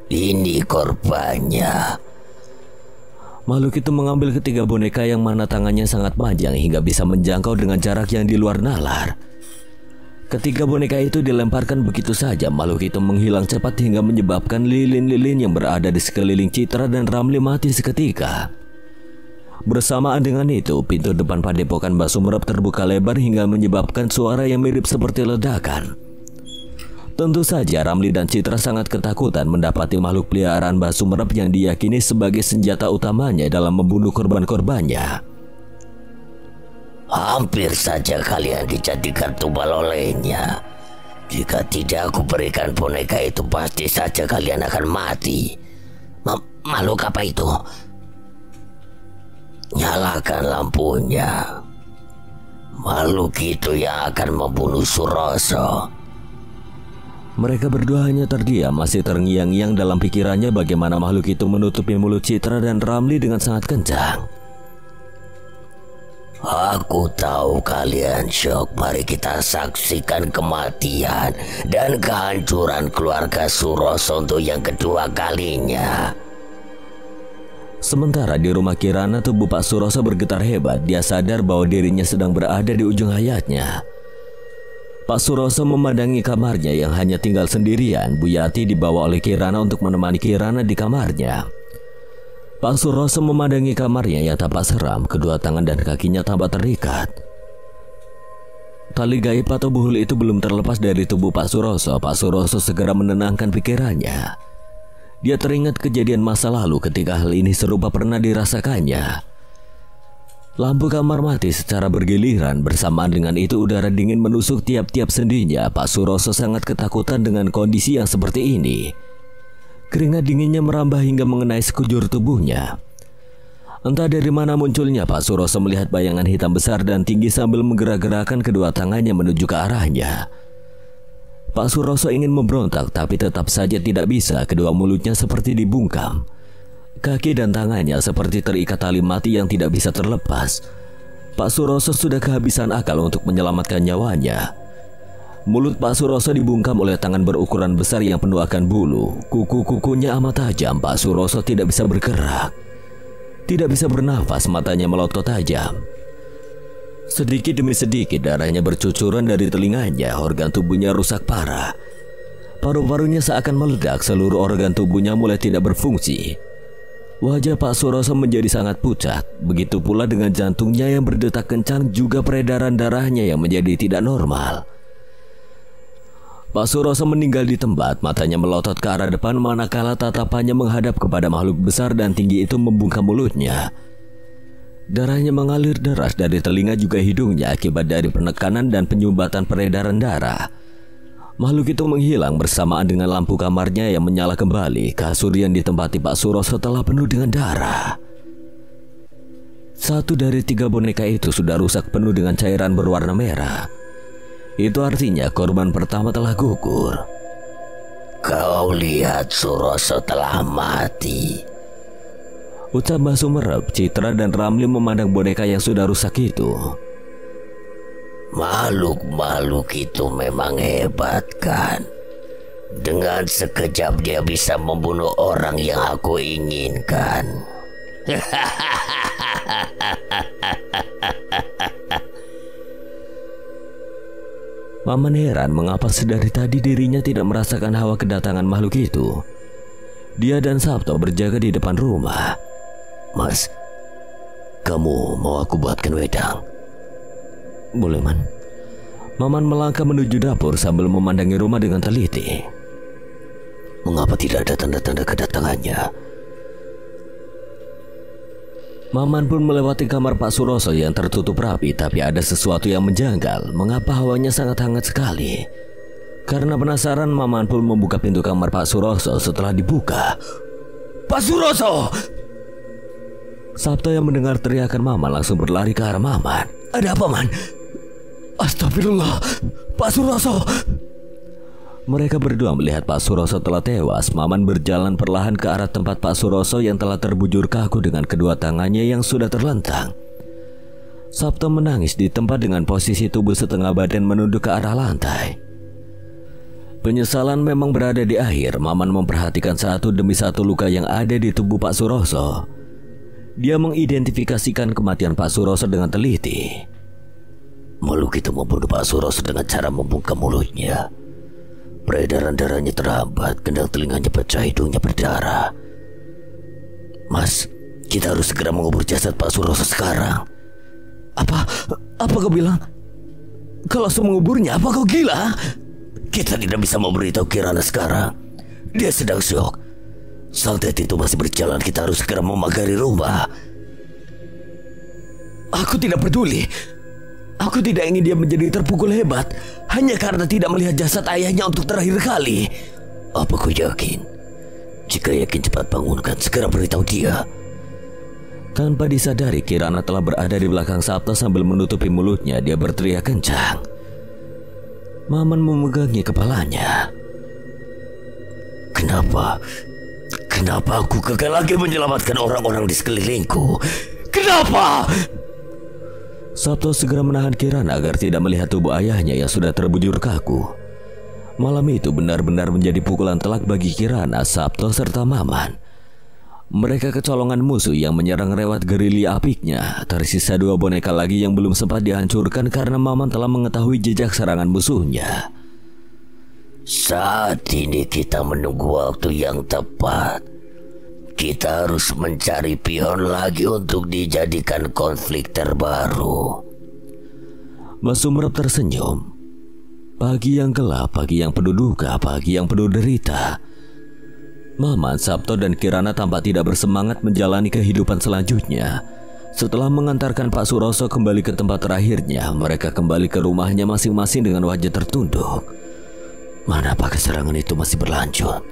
Ini korbannya. Makhluk itu mengambil ketiga boneka yang mana tangannya sangat panjang hingga bisa menjangkau dengan jarak yang di luar nalar. Ketiga boneka itu dilemparkan begitu saja. Makhluk itu menghilang cepat hingga menyebabkan lilin-lilin yang berada di sekeliling Citra dan Ramli mati seketika. Bersamaan dengan itu, pintu depan padepokan Mbah Sumerep terbuka lebar hingga menyebabkan suara yang mirip seperti ledakan. Tentu saja Ramli dan Citra sangat ketakutan mendapati makhluk peliharaan Mbah Sumerep yang diyakini sebagai senjata utamanya dalam membunuh korban-korbannya. Hampir saja kalian dijadikan tumbal olehnya. Jika tidak aku berikan boneka itu, pasti saja kalian akan mati. Makhluk apa itu? Nyalakan lampunya. Makhluk itu yang akan membunuh Suroso. Mereka berdua hanya terdiam, masih terngiang-ngiang dalam pikirannya bagaimana makhluk itu menutupi mulut Citra dan Ramli dengan sangat kencang. Aku tahu kalian syok. Mari kita saksikan kematian dan kehancuran keluarga Suroso untuk yang kedua kalinya. Sementara di rumah Kirana, tubuh Pak Suroso bergetar hebat. Dia sadar bahwa dirinya sedang berada di ujung hayatnya. Pak Suroso memandangi kamarnya yang hanya tinggal sendirian. Bu Yati dibawa oleh Kirana untuk menemani Kirana di kamarnya. Pak Suroso memandangi kamarnya yang tampak seram. Kedua tangan dan kakinya tampak terikat. Tali gaib atau buhul itu belum terlepas dari tubuh Pak Suroso. Pak Suroso segera menenangkan pikirannya. Dia teringat kejadian masa lalu ketika hal ini serupa pernah dirasakannya. Lampu kamar mati secara bergiliran. Bersamaan dengan itu udara dingin menusuk tiap-tiap sendinya. Pak Suroso sangat ketakutan dengan kondisi yang seperti ini. Keringat dinginnya merambah hingga mengenai sekujur tubuhnya. Entah dari mana munculnya, Pak Suroso melihat bayangan hitam besar dan tinggi sambil menggerak-gerakkan kedua tangannya menuju ke arahnya. Pak Suroso ingin memberontak tapi tetap saja tidak bisa. Kedua mulutnya seperti dibungkam. Kaki dan tangannya seperti terikat tali mati yang tidak bisa terlepas. Pak Suroso sudah kehabisan akal untuk menyelamatkan nyawanya. Mulut Pak Suroso dibungkam oleh tangan berukuran besar yang penuh akan bulu. Kuku-kukunya amat tajam. Pak Suroso tidak bisa bergerak, tidak bisa bernafas, matanya melotot tajam. Sedikit demi sedikit darahnya bercucuran dari telinganya. Organ tubuhnya rusak parah. Paru-parunya seakan meledak. Seluruh organ tubuhnya mulai tidak berfungsi. Wajah Pak Suroso menjadi sangat pucat. Begitu pula dengan jantungnya yang berdetak kencang, juga peredaran darahnya yang menjadi tidak normal. Pak Suroso meninggal di tempat. Matanya melotot ke arah depan manakala tatapannya menghadap kepada makhluk besar dan tinggi itu membungkam mulutnya. Darahnya mengalir deras dari telinga juga hidungnya akibat dari penekanan dan penyumbatan peredaran darah. Makhluk itu menghilang bersamaan dengan lampu kamarnya yang menyala kembali. Kasur yang ditempati Pak Suroso telah penuh dengan darah. Satu dari tiga boneka itu sudah rusak penuh dengan cairan berwarna merah. Itu artinya korban pertama telah gugur. Kau lihat Suroso telah mati. Ucap Mbah Sumerep, Citra dan Ramli memandang boneka yang sudah rusak itu. Makhluk-makhluk itu memang hebat kan? Dengan sekejap dia bisa membunuh orang yang aku inginkan. Maman heran mengapa sedari tadi dirinya tidak merasakan hawa kedatangan makhluk itu. Dia dan Sabto berjaga di depan rumah. Mas, kamu mau aku buatkan wedang? Boleh, Man. Maman melangkah menuju dapur sambil memandangi rumah dengan teliti. Mengapa tidak ada tanda-tanda kedatangannya? Maman pun melewati kamar Pak Suroso yang tertutup rapi, tapi ada sesuatu yang menjanggal. Mengapa hawanya sangat hangat sekali? Karena penasaran, Maman pun membuka pintu kamar Pak Suroso. Setelah dibuka, Pak Suroso! Sabto yang mendengar teriakan Maman langsung berlari ke arah Maman. Ada apa, Man? Astagfirullah, Pak Suroso! Mereka berdua melihat Pak Suroso telah tewas. Maman berjalan perlahan ke arah tempat Pak Suroso yang telah terbujur kaku dengan kedua tangannya yang sudah terlentang. Sabto menangis di tempat dengan posisi tubuh setengah badan menunduk ke arah lantai. Penyesalan memang berada di akhir. Maman memperhatikan satu demi satu luka yang ada di tubuh Pak Suroso. Dia mengidentifikasikan kematian Pak Suroso dengan teliti. Makhluk itu membunuh Pak Suroso dengan cara membungkam mulutnya. Peredaran darahnya terhambat, kendang telinganya pecah, hidungnya berdarah. Mas, kita harus segera mengubur jasad Pak Suroso sekarang. Apa kau bilang? Kalau harus menguburnya, apa kau gila? Kita tidak bisa memberitahu Kirana sekarang. Dia sedang syok. Santet itu masih berjalan, kita harus segera memagari rumah. Aku tidak peduli. Aku tidak ingin dia menjadi terpukul hebat hanya karena tidak melihat jasad ayahnya untuk terakhir kali. Apa kau yakin? Jika yakin, cepat bangunkan, segera beritahu dia. Tanpa disadari, Kirana telah berada di belakang Sabto sambil menutupi mulutnya. Dia berteriak kencang. Maman memegangi kepalanya. Kenapa aku gagal lagi menyelamatkan orang-orang di sekelilingku? Kenapa? Sabto segera menahan Kirana agar tidak melihat tubuh ayahnya yang sudah terbujur kaku. Malam itu benar-benar menjadi pukulan telak bagi Kirana, Sabto serta Maman. Mereka kecolongan musuh yang menyerang lewat gerilya apiknya. Tersisa 2 boneka lagi yang belum sempat dihancurkan karena Maman telah mengetahui jejak serangan musuhnya. Saat ini kita menunggu waktu yang tepat. Kita harus mencari pion lagi untuk dijadikan konflik terbaru. Mbah Sumerep tersenyum. Pagi yang gelap, pagi yang penuh duka, pagi yang penuh derita. Maman, Sabto dan Kirana tampak tidak bersemangat menjalani kehidupan selanjutnya. Setelah mengantarkan Pak Suroso kembali ke tempat terakhirnya, mereka kembali ke rumahnya masing-masing dengan wajah tertunduk. Manakah serangan itu masih berlanjut?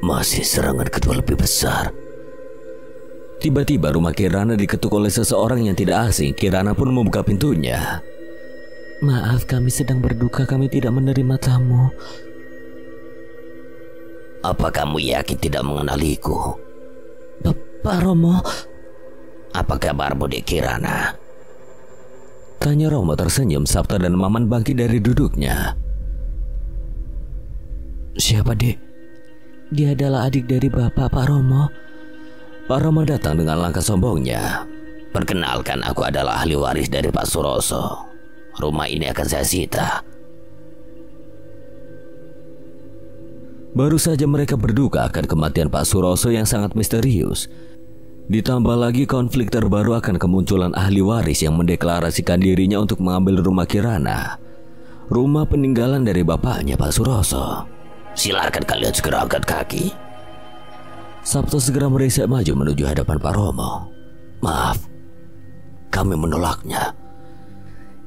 Masih serangan kedua lebih besar. Tiba-tiba rumah Kirana diketuk oleh seseorang yang tidak asing. Kirana pun membuka pintunya. Maaf, kami sedang berduka, kami tidak menerima tamu. Apa kamu yakin tidak mengenaliku? Pak Romo. Apa kabarmu di Kirana? Tanya Romo tersenyum. Sabta dan Maman bangkit dari duduknya. Siapa, Dek? Dia adalah adik dari Bapak, Pak Romo. Pak Romo datang dengan langkah sombongnya. Perkenalkan, aku adalah ahli waris dari Pak Suroso. Rumah ini akan saya sita. Baru saja mereka berduka akan kematian Pak Suroso yang sangat misterius. Ditambah lagi konflik terbaru akan kemunculan ahli waris yang mendeklarasikan dirinya untuk mengambil rumah Kirana, rumah peninggalan dari bapaknya Pak Suroso. Silakan kalian segera angkat kaki. Sabto segera merisik maju menuju hadapan Pak Romo. Maaf, kami menolaknya.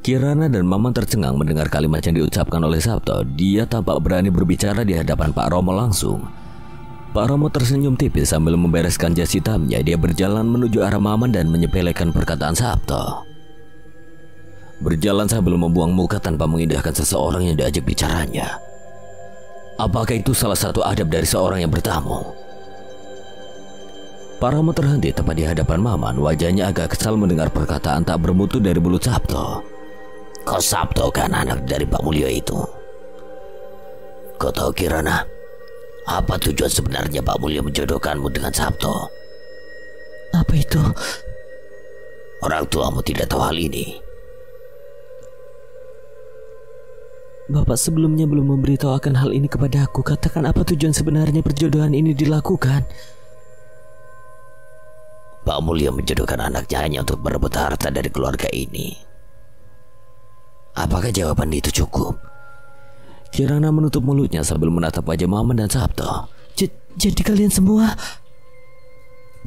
Kirana dan Maman tercengang mendengar kalimat yang diucapkan oleh Sabto. Dia tampak berani berbicara di hadapan Pak Romo langsung. Pak Romo tersenyum tipis sambil membereskan jas hitamnya. Dia berjalan menuju arah Maman dan menyepelekan perkataan Sabto. Berjalan sambil membuang muka tanpa mengindahkan seseorang yang diajak bicaranya. Apakah itu salah satu adab dari seorang yang bertamu? Pak Romo terhenti tepat di hadapan Maman. Wajahnya agak kesal mendengar perkataan tak bermutu dari mulut Sabto. Kau Sabto kan anak dari Pak Mulyo itu? Kau tahu Kirana, apa tujuan sebenarnya Pak Mulyo menjodohkanmu dengan Sabto? Apa itu? Orang tuamu tidak tahu hal ini. Bapak sebelumnya belum memberitahu akan hal ini kepada aku. Katakan apa tujuan sebenarnya perjodohan ini dilakukan? Pak Mulyo menjodohkan anaknya hanya untuk merebut harta dari keluarga ini. Apakah jawaban itu cukup? Kirana menutup mulutnya sambil menatap wajah Maman dan Sabto. Jadi kalian semua...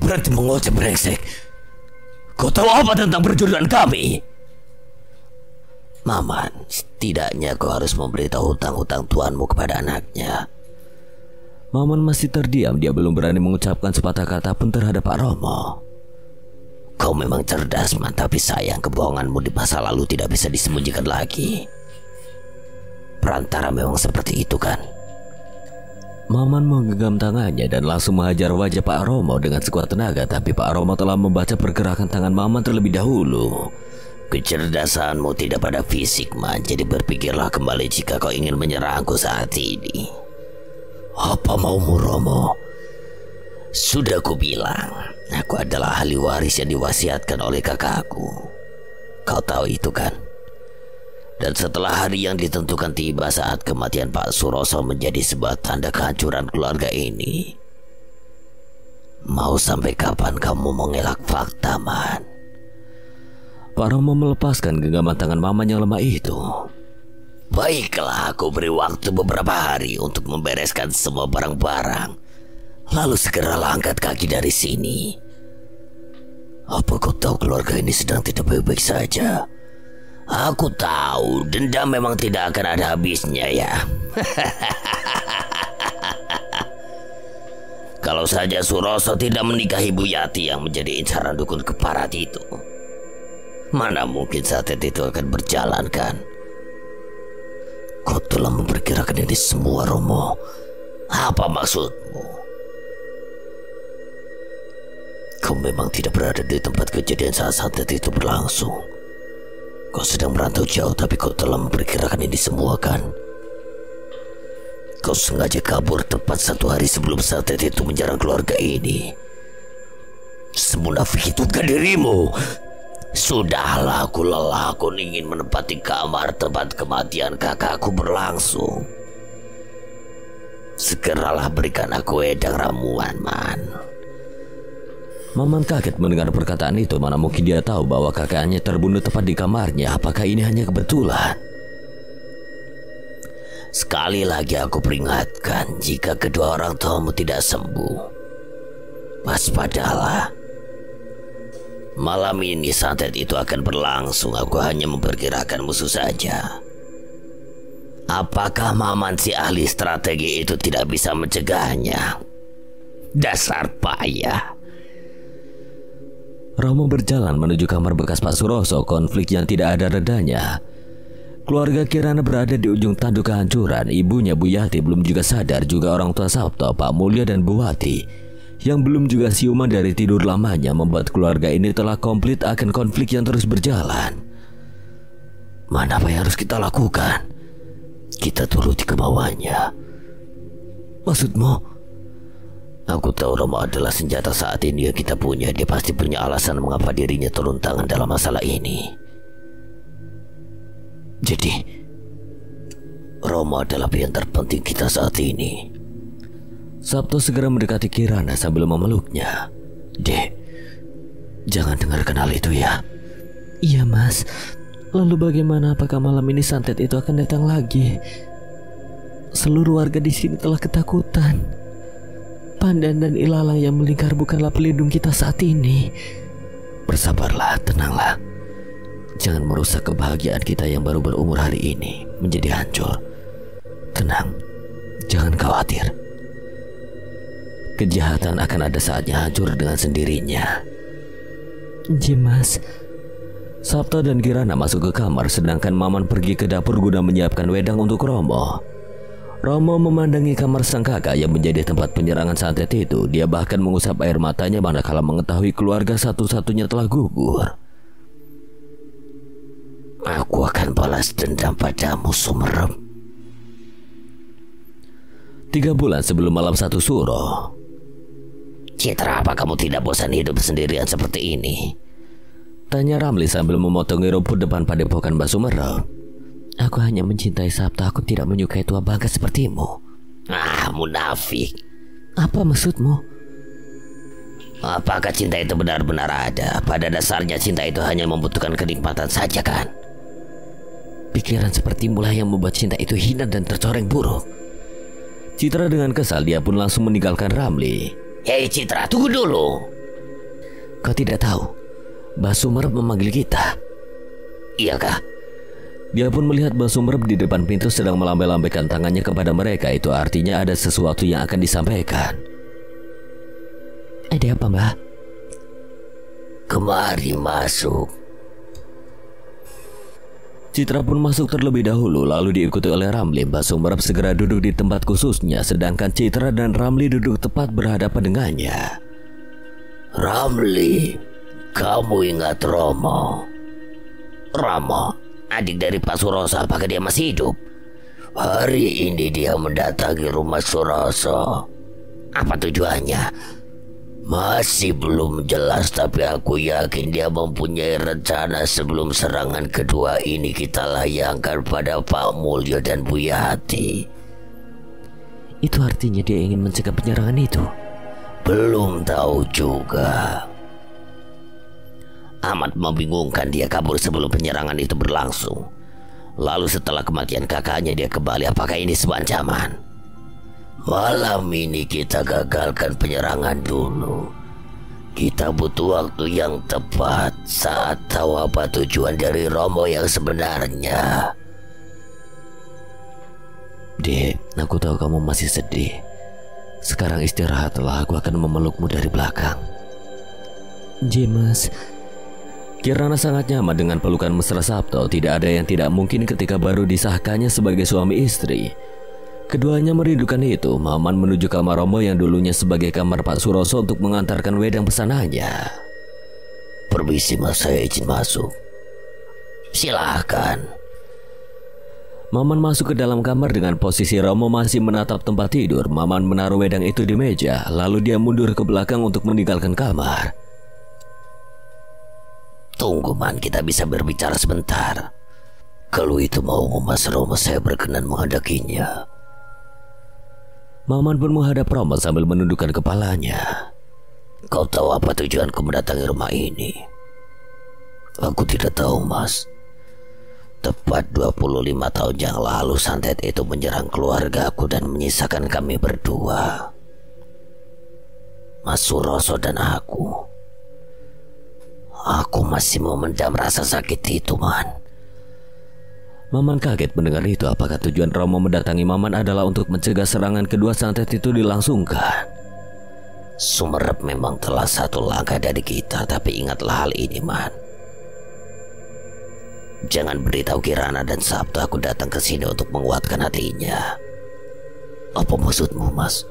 Berhenti mengoceh brengsek. Kau tahu apa tentang perjodohan kami? Maman, setidaknya kau harus memberitahu hutang-hutang tuanmu kepada anaknya. Maman masih terdiam. Dia belum berani mengucapkan sepatah kata pun terhadap Pak Romo. Kau memang cerdas, Man, tapi sayang kebohonganmu di masa lalu tidak bisa disembunyikan lagi. Perantara memang seperti itu kan? Maman menggenggam tangannya dan langsung menghajar wajah Pak Romo dengan sekuat tenaga. Tapi Pak Romo telah membaca pergerakan tangan Maman terlebih dahulu. Kecerdasanmu tidak pada fisik, Man. Jadi berpikirlah kembali jika kau ingin menyerangku saat ini. Apa maumu, Romo? Sudah kubilang, aku adalah ahli waris yang diwasiatkan oleh kakakku. Kau tahu itu kan? Dan setelah hari yang ditentukan tiba saat kematian Pak Suroso menjadi sebuah tanda kehancuran keluarga ini. Mau sampai kapan kamu mengelak fakta, Man? Pak Romo melepaskan genggaman tangan Maman yang lemah itu. Baiklah, aku beri waktu beberapa hari untuk membereskan semua barang-barang. Lalu segeralah angkat kaki dari sini. Apa kau tahu keluarga ini sedang tidak baik-baik saja? Aku tahu dendam memang tidak akan ada habisnya ya. Kalau saja Suroso tidak menikahi Bu Yati yang menjadi incaran dukun keparat itu, mana mungkin santet itu akan berjalan kan? Kau telah memperkirakan ini semua, Romo. Apa maksudmu? Kau memang tidak berada di tempat kejadian saat santet itu berlangsung. Kau sedang merantau jauh, tapi kau telah memperkirakan ini semua kan? Kau sengaja kabur tepat 1 hari sebelum santet itu menyerang keluarga ini. Semunafik itu kan dirimu. Sudahlah, aku lelah. Aku ingin menempati kamar tempat kematian kakakku berlangsung. Segeralah berikan aku wedang ramuan, Man. Maman kaget mendengar perkataan itu. Mana mungkin dia tahu bahwa kakaknya terbunuh tepat di kamarnya. Apakah ini hanya kebetulan? Sekali lagi aku peringatkan, jika kedua orang tuamu tidak sembuh, waspadalah. Malam ini santet itu akan berlangsung. Aku hanya memperkirakan musuh saja. Apakah Maman si ahli strategi itu tidak bisa mencegahnya? Dasar payah. Romo berjalan menuju kamar bekas Pak Suroso. Konflik yang tidak ada redanya. Keluarga Kirana berada di ujung tanduk kehancuran. Ibunya Bu Yati belum juga sadar, juga orang tua Sabto, Pak Mulyo dan Bu Wati, yang belum juga siuman dari tidur lamanya, membuat keluarga ini telah komplit akan konflik yang terus berjalan. Mana apa yang harus kita lakukan? Kita turuti kemauannya. Maksudmu? Aku tahu Romo adalah senjata saat ini yang kita punya. Dia pasti punya alasan mengapa dirinya turun tangan dalam masalah ini. Jadi, Romo adalah pilihan terpenting kita saat ini. Sabto segera mendekati Kirana sambil memeluknya. Dek, jangan dengarkan hal itu ya. Iya, Mas. Lalu bagaimana, apakah malam ini santet itu akan datang lagi? Seluruh warga di sini telah ketakutan. Pandan dan ilalang yang melingkar bukanlah pelindung kita saat ini. Bersabarlah, tenanglah. Jangan merusak kebahagiaan kita yang baru berumur hari ini menjadi hancur. Tenang, jangan khawatir. Kejahatan akan ada saatnya hancur dengan sendirinya. Mas. Sabto dan Kirana masuk ke kamar, sedangkan Maman pergi ke dapur guna menyiapkan wedang untuk Romo. Romo memandangi kamar sang kakak yang menjadi tempat penyerangan santet itu. Dia bahkan mengusap air matanya manakala mengetahui keluarga satu-satunya telah gugur. Aku akan balas dendam padamu, Sumerep. 3 bulan sebelum malam 1 suro. Citra, apa kamu tidak bosan hidup sendirian seperti ini? Tanya Ramli sambil memotongi rumput depan padepokan Mbak Sumerep. Aku hanya mencintai Sabta, aku tidak menyukai tua bangka sepertimu. Ah, munafik. Apa maksudmu? Apakah cinta itu benar-benar ada? Pada dasarnya cinta itu hanya membutuhkan kenikmatan saja kan? Pikiran sepertimu lah yang membuat cinta itu hina dan tercoreng buruk. Citra dengan kesal dia pun langsung meninggalkan Ramli. Hei Citra, tunggu dulu. Kau tidak tahu Mbak Sumerep memanggil kita? Iyakah? Dia pun melihat Mbak Sumerep di depan pintu sedang melambai-lambaikan tangannya kepada mereka. Itu artinya ada sesuatu yang akan disampaikan. Ada apa, Mbak? Kemari masuk. Citra pun masuk terlebih dahulu lalu diikuti oleh Ramli. Mbak Sumerep segera duduk di tempat khususnya sedangkan Citra dan Ramli duduk tepat berhadapan dengannya. Ramli, kamu ingat Romo? Romo, adik dari Pak Suroso, apakah dia masih hidup? Hari ini dia mendatangi rumah Suroso. Apa tujuannya? Masih belum jelas, tapi aku yakin dia mempunyai rencana sebelum serangan kedua ini kita layangkan pada Pak Mulyo dan Bu Yati. Itu artinya dia ingin mencegah penyerangan itu? Belum tahu juga. Amat membingungkan, dia kabur sebelum penyerangan itu berlangsung. Lalu setelah kematian kakaknya dia kembali. Apakah ini sebuah ancaman? Malam ini kita gagalkan penyerangan dulu. Kita butuh waktu yang tepat saat tahu apa tujuan dari Romo yang sebenarnya. Dek, aku tahu kamu masih sedih. Sekarang istirahatlah, aku akan memelukmu dari belakang. James. Kirana sangat nyaman dengan pelukan mesra Sabto. Tidak ada yang tidak mungkin ketika baru disahkannya sebagai suami istri. Keduanya merindukan itu. Maman menuju kamar Romo yang dulunya sebagai kamar Pak Suroso untuk mengantarkan wedang pesanannya. Permisi mas, saya izin masuk. Silahkan. Maman masuk ke dalam kamar dengan posisi Romo masih menatap tempat tidur. Maman menaruh wedang itu di meja. Lalu dia mundur ke belakang untuk meninggalkan kamar. Tunggu man, kita bisa berbicara sebentar. Kalau itu mau Mas Romo, saya berkenan menghendakinya. Maman pun menghadap Romo sambil menundukkan kepalanya. Kau tahu apa tujuanku mendatangi rumah ini? Aku tidak tahu mas. Tepat 25 tahun yang lalu santet itu menyerang keluargaku dan menyisakan kami berdua, Mas Suroso dan aku. Aku masih memendam rasa sakit itu man. Maman kaget mendengar itu. Apakah tujuan Romo mendatangi Maman adalah untuk mencegah serangan kedua santet itu dilangsungkan? Sumerep memang telah satu langkah dari kita, tapi ingatlah hal ini man. Jangan beritahu Kirana dan Sabtu aku datang ke sini untuk menguatkan hatinya. Apa maksudmu mas?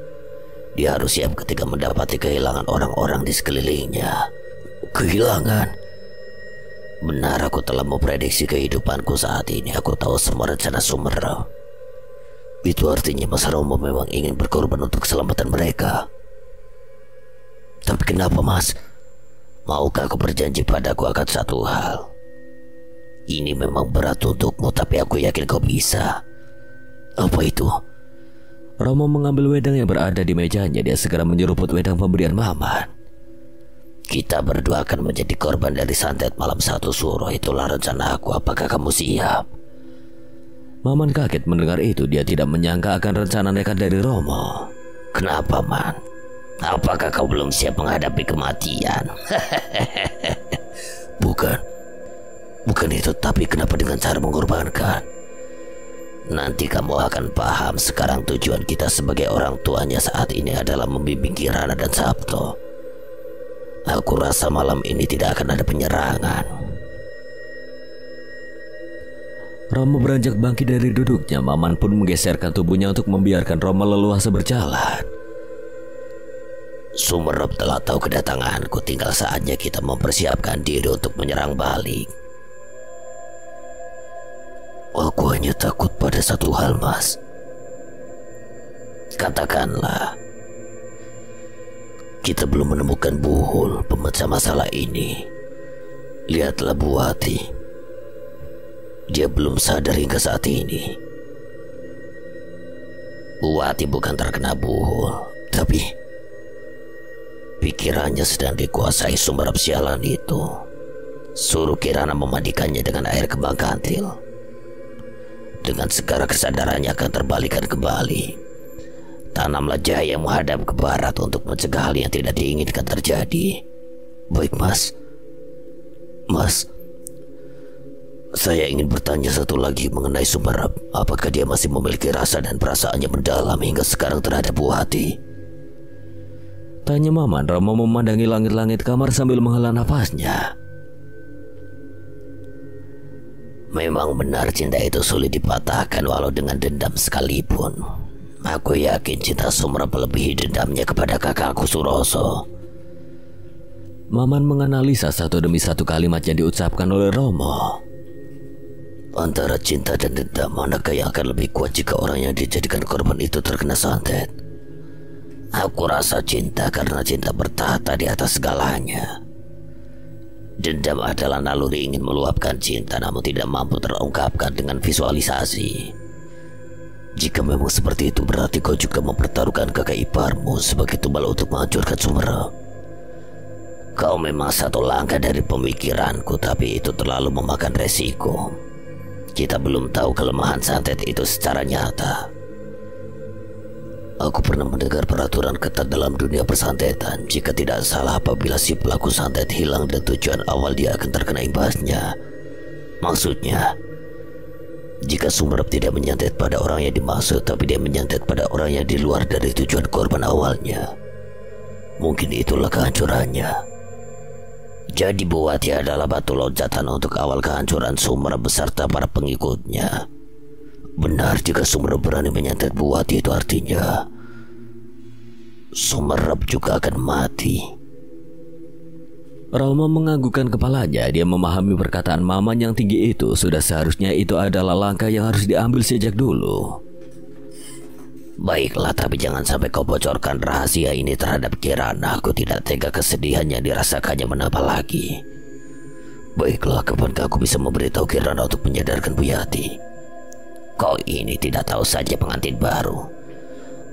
Dia harus siap ketika mendapati kehilangan orang-orang di sekelilingnya. Kehilangan? Benar, aku telah memprediksi kehidupanku saat ini. Aku tahu semua rencana Sumerep. Itu artinya Mas Romo memang ingin berkorban untuk keselamatan mereka. Tapi kenapa mas? Maukah aku berjanji padaku akan satu hal? Ini memang berat untukmu, tapi aku yakin kau bisa. Apa itu? Romo mengambil wedang yang berada di mejanya. Dia segera menyeruput wedang pemberian Maman. Kita berdua akan menjadi korban dari santet malam 1 suro. Itulah rencana aku. Apakah kamu siap? Maman kaget mendengar itu. Dia tidak menyangka akan rencana nekat dari Romo. Kenapa man? Apakah kau belum siap menghadapi kematian? Bukan itu, tapi kenapa dengan cara mengorbankan? Nanti kamu akan paham. Sekarang tujuan kita sebagai orang tuanya saat ini adalah membimbing Kirana dan Sabto. Aku rasa malam ini tidak akan ada penyerangan. Romo beranjak bangkit dari duduknya. Maman pun menggeserkan tubuhnya untuk membiarkan Romo leluasa berjalan. Sumerep telah tahu kedatanganku, tinggal saatnya kita mempersiapkan diri untuk menyerang balik. Aku hanya takut pada satu hal, Mas. Katakanlah kita belum menemukan Buhul, pemecah masalah ini. Lihatlah Buati, dia belum sadar hingga saat ini. Buati bukan terkena Buhul, tapi pikirannya sedang dikuasai Sumerep sialan itu. Suruh Kirana memandikannya dengan air kembang kantil. Dengan segala kesadarannya akan terbalikan kembali. Tanamlah cahaya menghadap ke barat untuk mencegah hal yang tidak diinginkan terjadi. Baik, Mas. Mas, saya ingin bertanya satu lagi mengenai Sumerep. Apakah dia masih memiliki rasa dan perasaannya mendalam hingga sekarang terhadap Buati? Tanya Maman. Romo memandangi langit-langit kamar sambil menghela nafasnya. Memang benar cinta itu sulit dipatahkan walau dengan dendam sekalipun. Aku yakin cinta Sumerep melebihi dendamnya kepada kakakku Suroso. Maman menganalisa satu demi satu kalimat yang diucapkan oleh Romo. Antara cinta dan dendam, manakah yang akan lebih kuat jika orang yang dijadikan korban itu terkena santet? Aku rasa cinta karena cinta bertahta di atas segalanya. Dendam adalah naluri ingin meluapkan cinta namun tidak mampu terungkapkan dengan visualisasi. Jika memang seperti itu, berarti kau juga mempertaruhkan kakak iparmu sebagai tumbal untuk menghancurkan Sumerep. Kau memang satu langkah dari pemikiranku, tapi itu terlalu memakan resiko. Kita belum tahu kelemahan santet itu secara nyata. Aku pernah mendengar peraturan ketat dalam dunia persantetan. Jika tidak salah, apabila si pelaku santet hilang dan tujuan awal dia akan terkena imbasnya. Maksudnya, jika Sumerep tidak menyantet pada orang yang dimaksud, tapi dia menyantet pada orang yang di luar dari tujuan korban awalnya, mungkin itulah kehancurannya. Jadi Buati adalah batu loncatan untuk awal kehancuran Sumerep beserta para pengikutnya. Benar, jika Sumerep berani menyantet Buati, itu artinya Sumerep juga akan mati. Romo menganggukkan kepalanya. Dia memahami perkataan Maman yang tinggi itu. Sudah seharusnya itu adalah langkah yang harus diambil sejak dulu. Baiklah, tapi jangan sampai kau bocorkan rahasia ini terhadap Kirana. Aku tidak tega kesedihan yang dirasakannya menambah lagi. Baiklah, kapankah aku bisa memberitahu Kirana untuk menyadarkan Buyati? Kau ini tidak tahu saja pengantin baru.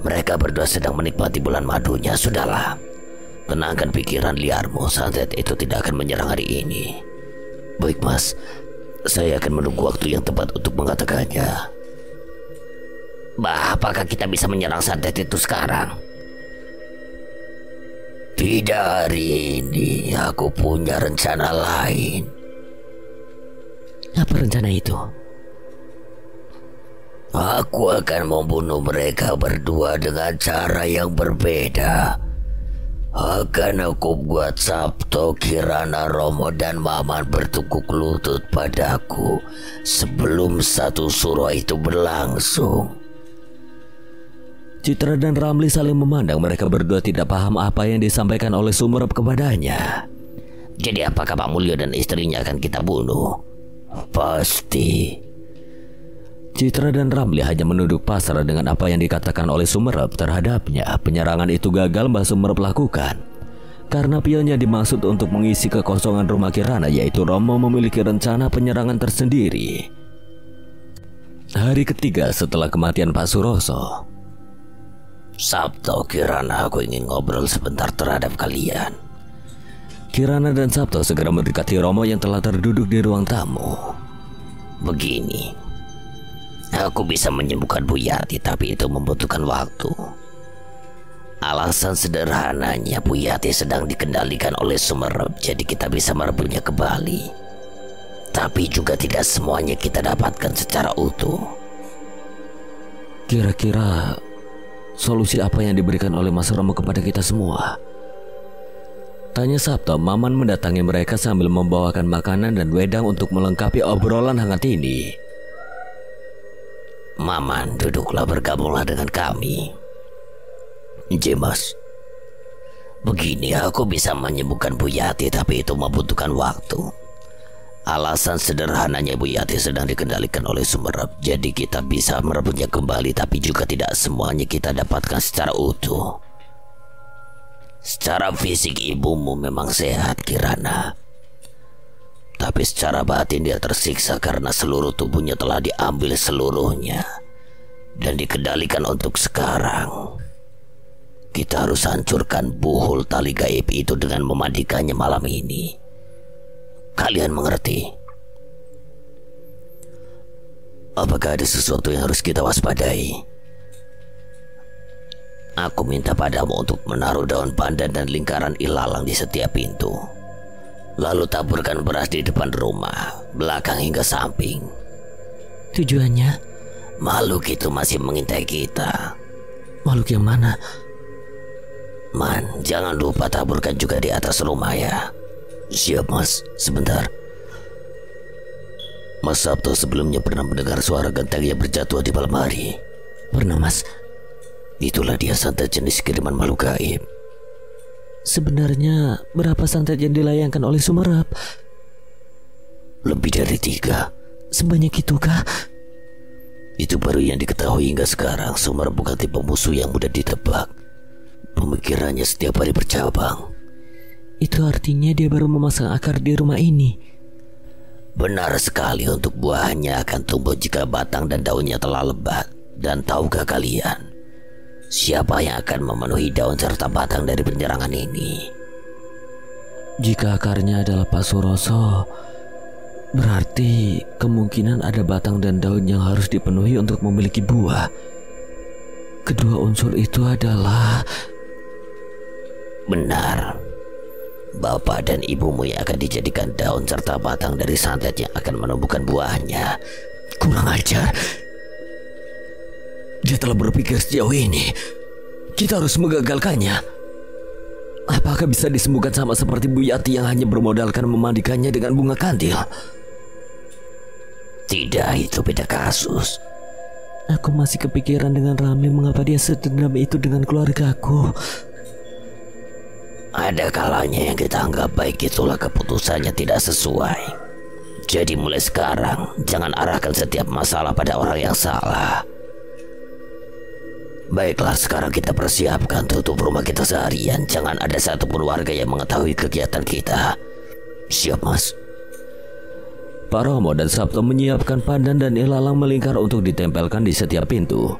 Mereka berdua sedang menikmati bulan madunya. Sudahlah, tenangkan pikiran liarmu. Santet itu tidak akan menyerang hari ini. Baik, Mas. Saya akan menunggu waktu yang tepat untuk mengatakannya. Apakah kita bisa menyerang santet itu sekarang? Tidak hari ini. Aku punya rencana lain. Apa rencana itu? Aku akan membunuh mereka berdua dengan cara yang berbeda. Akan aku buat Sabto, Kirana, Romo, dan Maman bertukuk lutut padaku sebelum satu suro itu berlangsung. Citra dan Ramli saling memandang. Mereka berdua tidak paham apa yang disampaikan oleh Sumerep kepadanya. Jadi apakah Pak Mulyo dan istrinya akan kita bunuh? Pasti. Citra dan Ramli hanya menunduk pasrah dengan apa yang dikatakan oleh Sumerep terhadapnya. Penyerangan itu gagal Mbah Sumerep lakukan karena pionnya dimaksud untuk mengisi kekosongan rumah Kirana, yaitu Romo memiliki rencana penyerangan tersendiri. Hari ketiga setelah kematian Pak Suroso. Sabto, Kirana, aku ingin ngobrol sebentar terhadap kalian. Kirana dan Sabto segera mendekati Romo yang telah terduduk di ruang tamu. Begini, aku bisa menyembuhkan Buyati, tapi itu membutuhkan waktu. Alasan sederhananya, Buyati sedang dikendalikan oleh Sumerep, jadi kita bisa merebutnya kembali. Tapi juga tidak semuanya kita dapatkan secara utuh. Kira-kira solusi apa yang diberikan oleh Mas Romo kepada kita semua? Tanya Sabto. Maman mendatangi mereka sambil membawakan makanan dan wedang untuk melengkapi obrolan hangat ini. Maman, duduklah, bergabunglah dengan kami. Jemas, begini aku bisa menyembuhkan Bu Yati, tapi itu membutuhkan waktu. Alasan sederhananya Bu Yati sedang dikendalikan oleh Sumerep, jadi kita bisa merebutnya kembali, tapi juga tidak semuanya kita dapatkan secara utuh. Secara fisik ibumu memang sehat, Kirana, tapi secara batin dia tersiksa karena seluruh tubuhnya telah diambil seluruhnya dan dikendalikan untuk sekarang. Kita harus hancurkan buhul tali gaib itu dengan memandikannya malam ini. Kalian mengerti? Apakah ada sesuatu yang harus kita waspadai? Aku minta padamu untuk menaruh daun pandan dan lingkaran ilalang di setiap pintu. Lalu taburkan beras di depan rumah, belakang hingga samping. Tujuannya? Makhluk itu masih mengintai kita. Makhluk yang mana? Man, jangan lupa taburkan juga di atas rumah ya. Siap Mas, sebentar. Mas Sabto sebelumnya pernah mendengar suara genteng yang berjatuhan di malam hari. Pernah Mas. Itulah dia santet jenis kiriman makhluk gaib. Sebenarnya berapa santet yang dilayangkan oleh Sumerep? Lebih dari 3. Sebanyak itukah? Itu baru yang diketahui hingga sekarang. Sumerep bukan tipe musuh yang mudah ditebak. Pemikirannya setiap hari bercabang. Itu artinya dia baru memasang akar di rumah ini. Benar sekali, untuk buahnya akan tumbuh jika batang dan daunnya telah lebat. Dan tahukah kalian siapa yang akan memenuhi daun serta batang dari penyerangan ini? Jika akarnya adalah Pak Suroso, berarti kemungkinan ada batang dan daun yang harus dipenuhi untuk memiliki buah. Kedua unsur itu adalah... Benar. Bapak dan ibumu yang akan dijadikan daun serta batang dari santet yang akan menumbuhkan buahnya. Kurang ajar. Dia telah berpikir sejauh ini. Kita harus menggagalkannya. Apakah bisa disembuhkan sama seperti Bu Yati yang hanya bermodalkan memandikannya dengan bunga kandil? Tidak, itu beda kasus. Aku masih kepikiran dengan Rami mengapa dia sedendam itu dengan keluargaku. Ada kalanya yang kita anggap baik itulah keputusannya tidak sesuai. Jadi mulai sekarang jangan arahkan setiap masalah pada orang yang salah. Baiklah, sekarang kita persiapkan tutup rumah kita seharian. Jangan ada satupun warga yang mengetahui kegiatan kita. Siap Mas. Pak Romo dan Sabto menyiapkan pandan dan ilalang melingkar untuk ditempelkan di setiap pintu.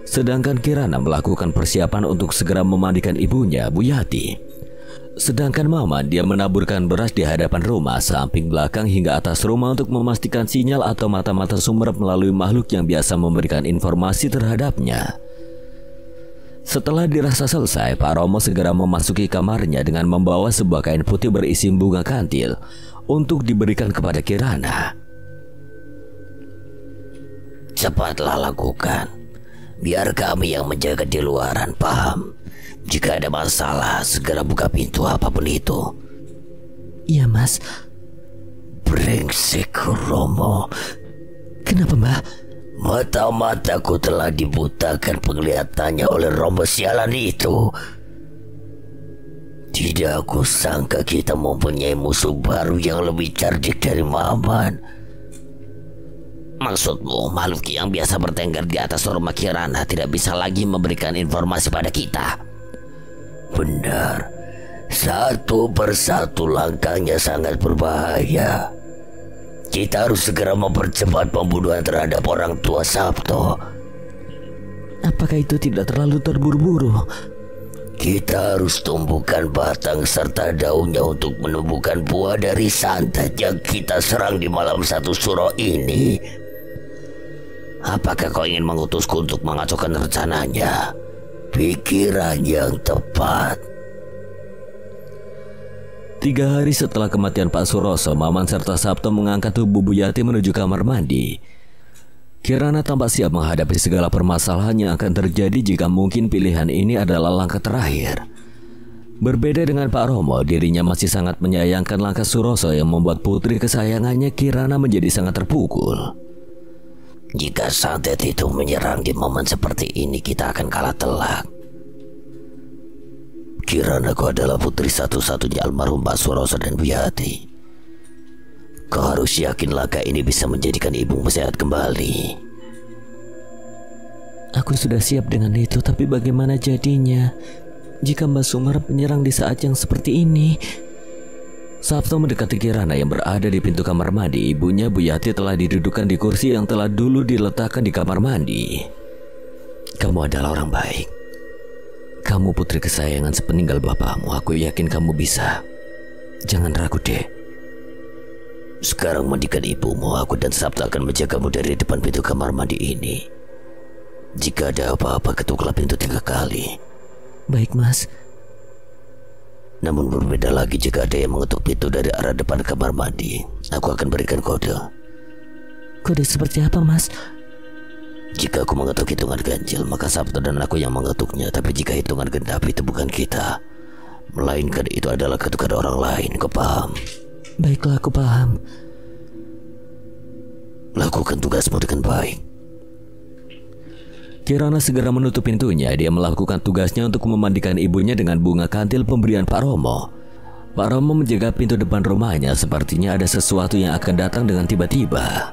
Sedangkan Kirana melakukan persiapan untuk segera memandikan ibunya, Bu Yati. Sedangkan Maman, dia menaburkan beras di hadapan rumah, samping, belakang hingga atas rumah untuk memastikan sinyal atau mata-mata Sumerep melalui makhluk yang biasa memberikan informasi terhadapnya. Setelah dirasa selesai, Pak Romo segera memasuki kamarnya dengan membawa sebuah kain putih berisi bunga kantil untuk diberikan kepada Kirana. Cepatlah lakukan. Biar kami yang menjaga di luaran, paham? Jika ada masalah, segera buka pintu apapun itu. Iya Mas. Brengsek Romo. Kenapa Mbak? Mata-mataku telah dibutakan penglihatannya oleh Romo sialan itu. Tidak aku sangka kita mempunyai musuh baru yang lebih cerdik dari Maman. Maksudmu makhluk yang biasa bertengger di atas rumah Kirana tidak bisa lagi memberikan informasi pada kita? Benar. Satu persatu langkahnya sangat berbahaya. Kita harus segera mempercepat pembunuhan terhadap orang tua Sabto. Apakah itu tidak terlalu terburu-buru? Kita harus tumbuhkan batang serta daunnya untuk menumbuhkan buah dari santet yang kita serang di malam satu suro ini. Apakah kau ingin mengutusku untuk mengacaukan rencananya? Pikiran yang tepat. 3 hari setelah kematian Pak Suroso, Maman serta Sabto mengangkat tubuh Bu Yati menuju kamar mandi. Kirana tampak siap menghadapi segala permasalahan yang akan terjadi jika mungkin pilihan ini adalah langkah terakhir. Berbeda dengan Pak Romo, dirinya masih sangat menyayangkan langkah Suroso yang membuat putri kesayangannya Kirana menjadi sangat terpukul. Jika santet itu menyerang di momen seperti ini, kita akan kalah telak. Kirana kau adalah putri satu-satunya almarhum Pak Suroso dan Bu Yati. Kau harus yakin laga ini bisa menjadikan ibumu sehat kembali. Aku sudah siap dengan itu, tapi bagaimana jadinya jika Mbak Sumar menyerang di saat yang seperti ini? Sabto mendekati Kirana yang berada di pintu kamar mandi. Ibunya Bu Yati telah didudukkan di kursi yang telah dulu diletakkan di kamar mandi. Kamu adalah orang baik. Kamu putri kesayangan sepeninggal bapakmu. Aku yakin kamu bisa. Jangan ragu deh. Sekarang mandikan ibumu. Aku dan Sabto akan menjagamu dari depan pintu kamar mandi ini. Jika ada apa-apa, ketuklah pintu 3 kali. Baik, Mas. Namun berbeda lagi jika ada yang mengetuk pintu dari arah depan kamar mandi. Aku akan berikan kode. Kode seperti apa, Mas? Jika aku mengetuk hitungan ganjil, maka Sabto dan aku yang mengetuknya. Tapi jika hitungan genap, itu bukan kita, melainkan itu adalah ketukan orang lain. Kau paham? Baiklah, aku paham. Lakukan tugasmu dengan baik. Kirana segera menutup pintunya. Dia melakukan tugasnya untuk memandikan ibunya dengan bunga kantil pemberian Pak Romo. Pak Romo menjaga pintu depan rumahnya. Sepertinya ada sesuatu yang akan datang dengan tiba-tiba.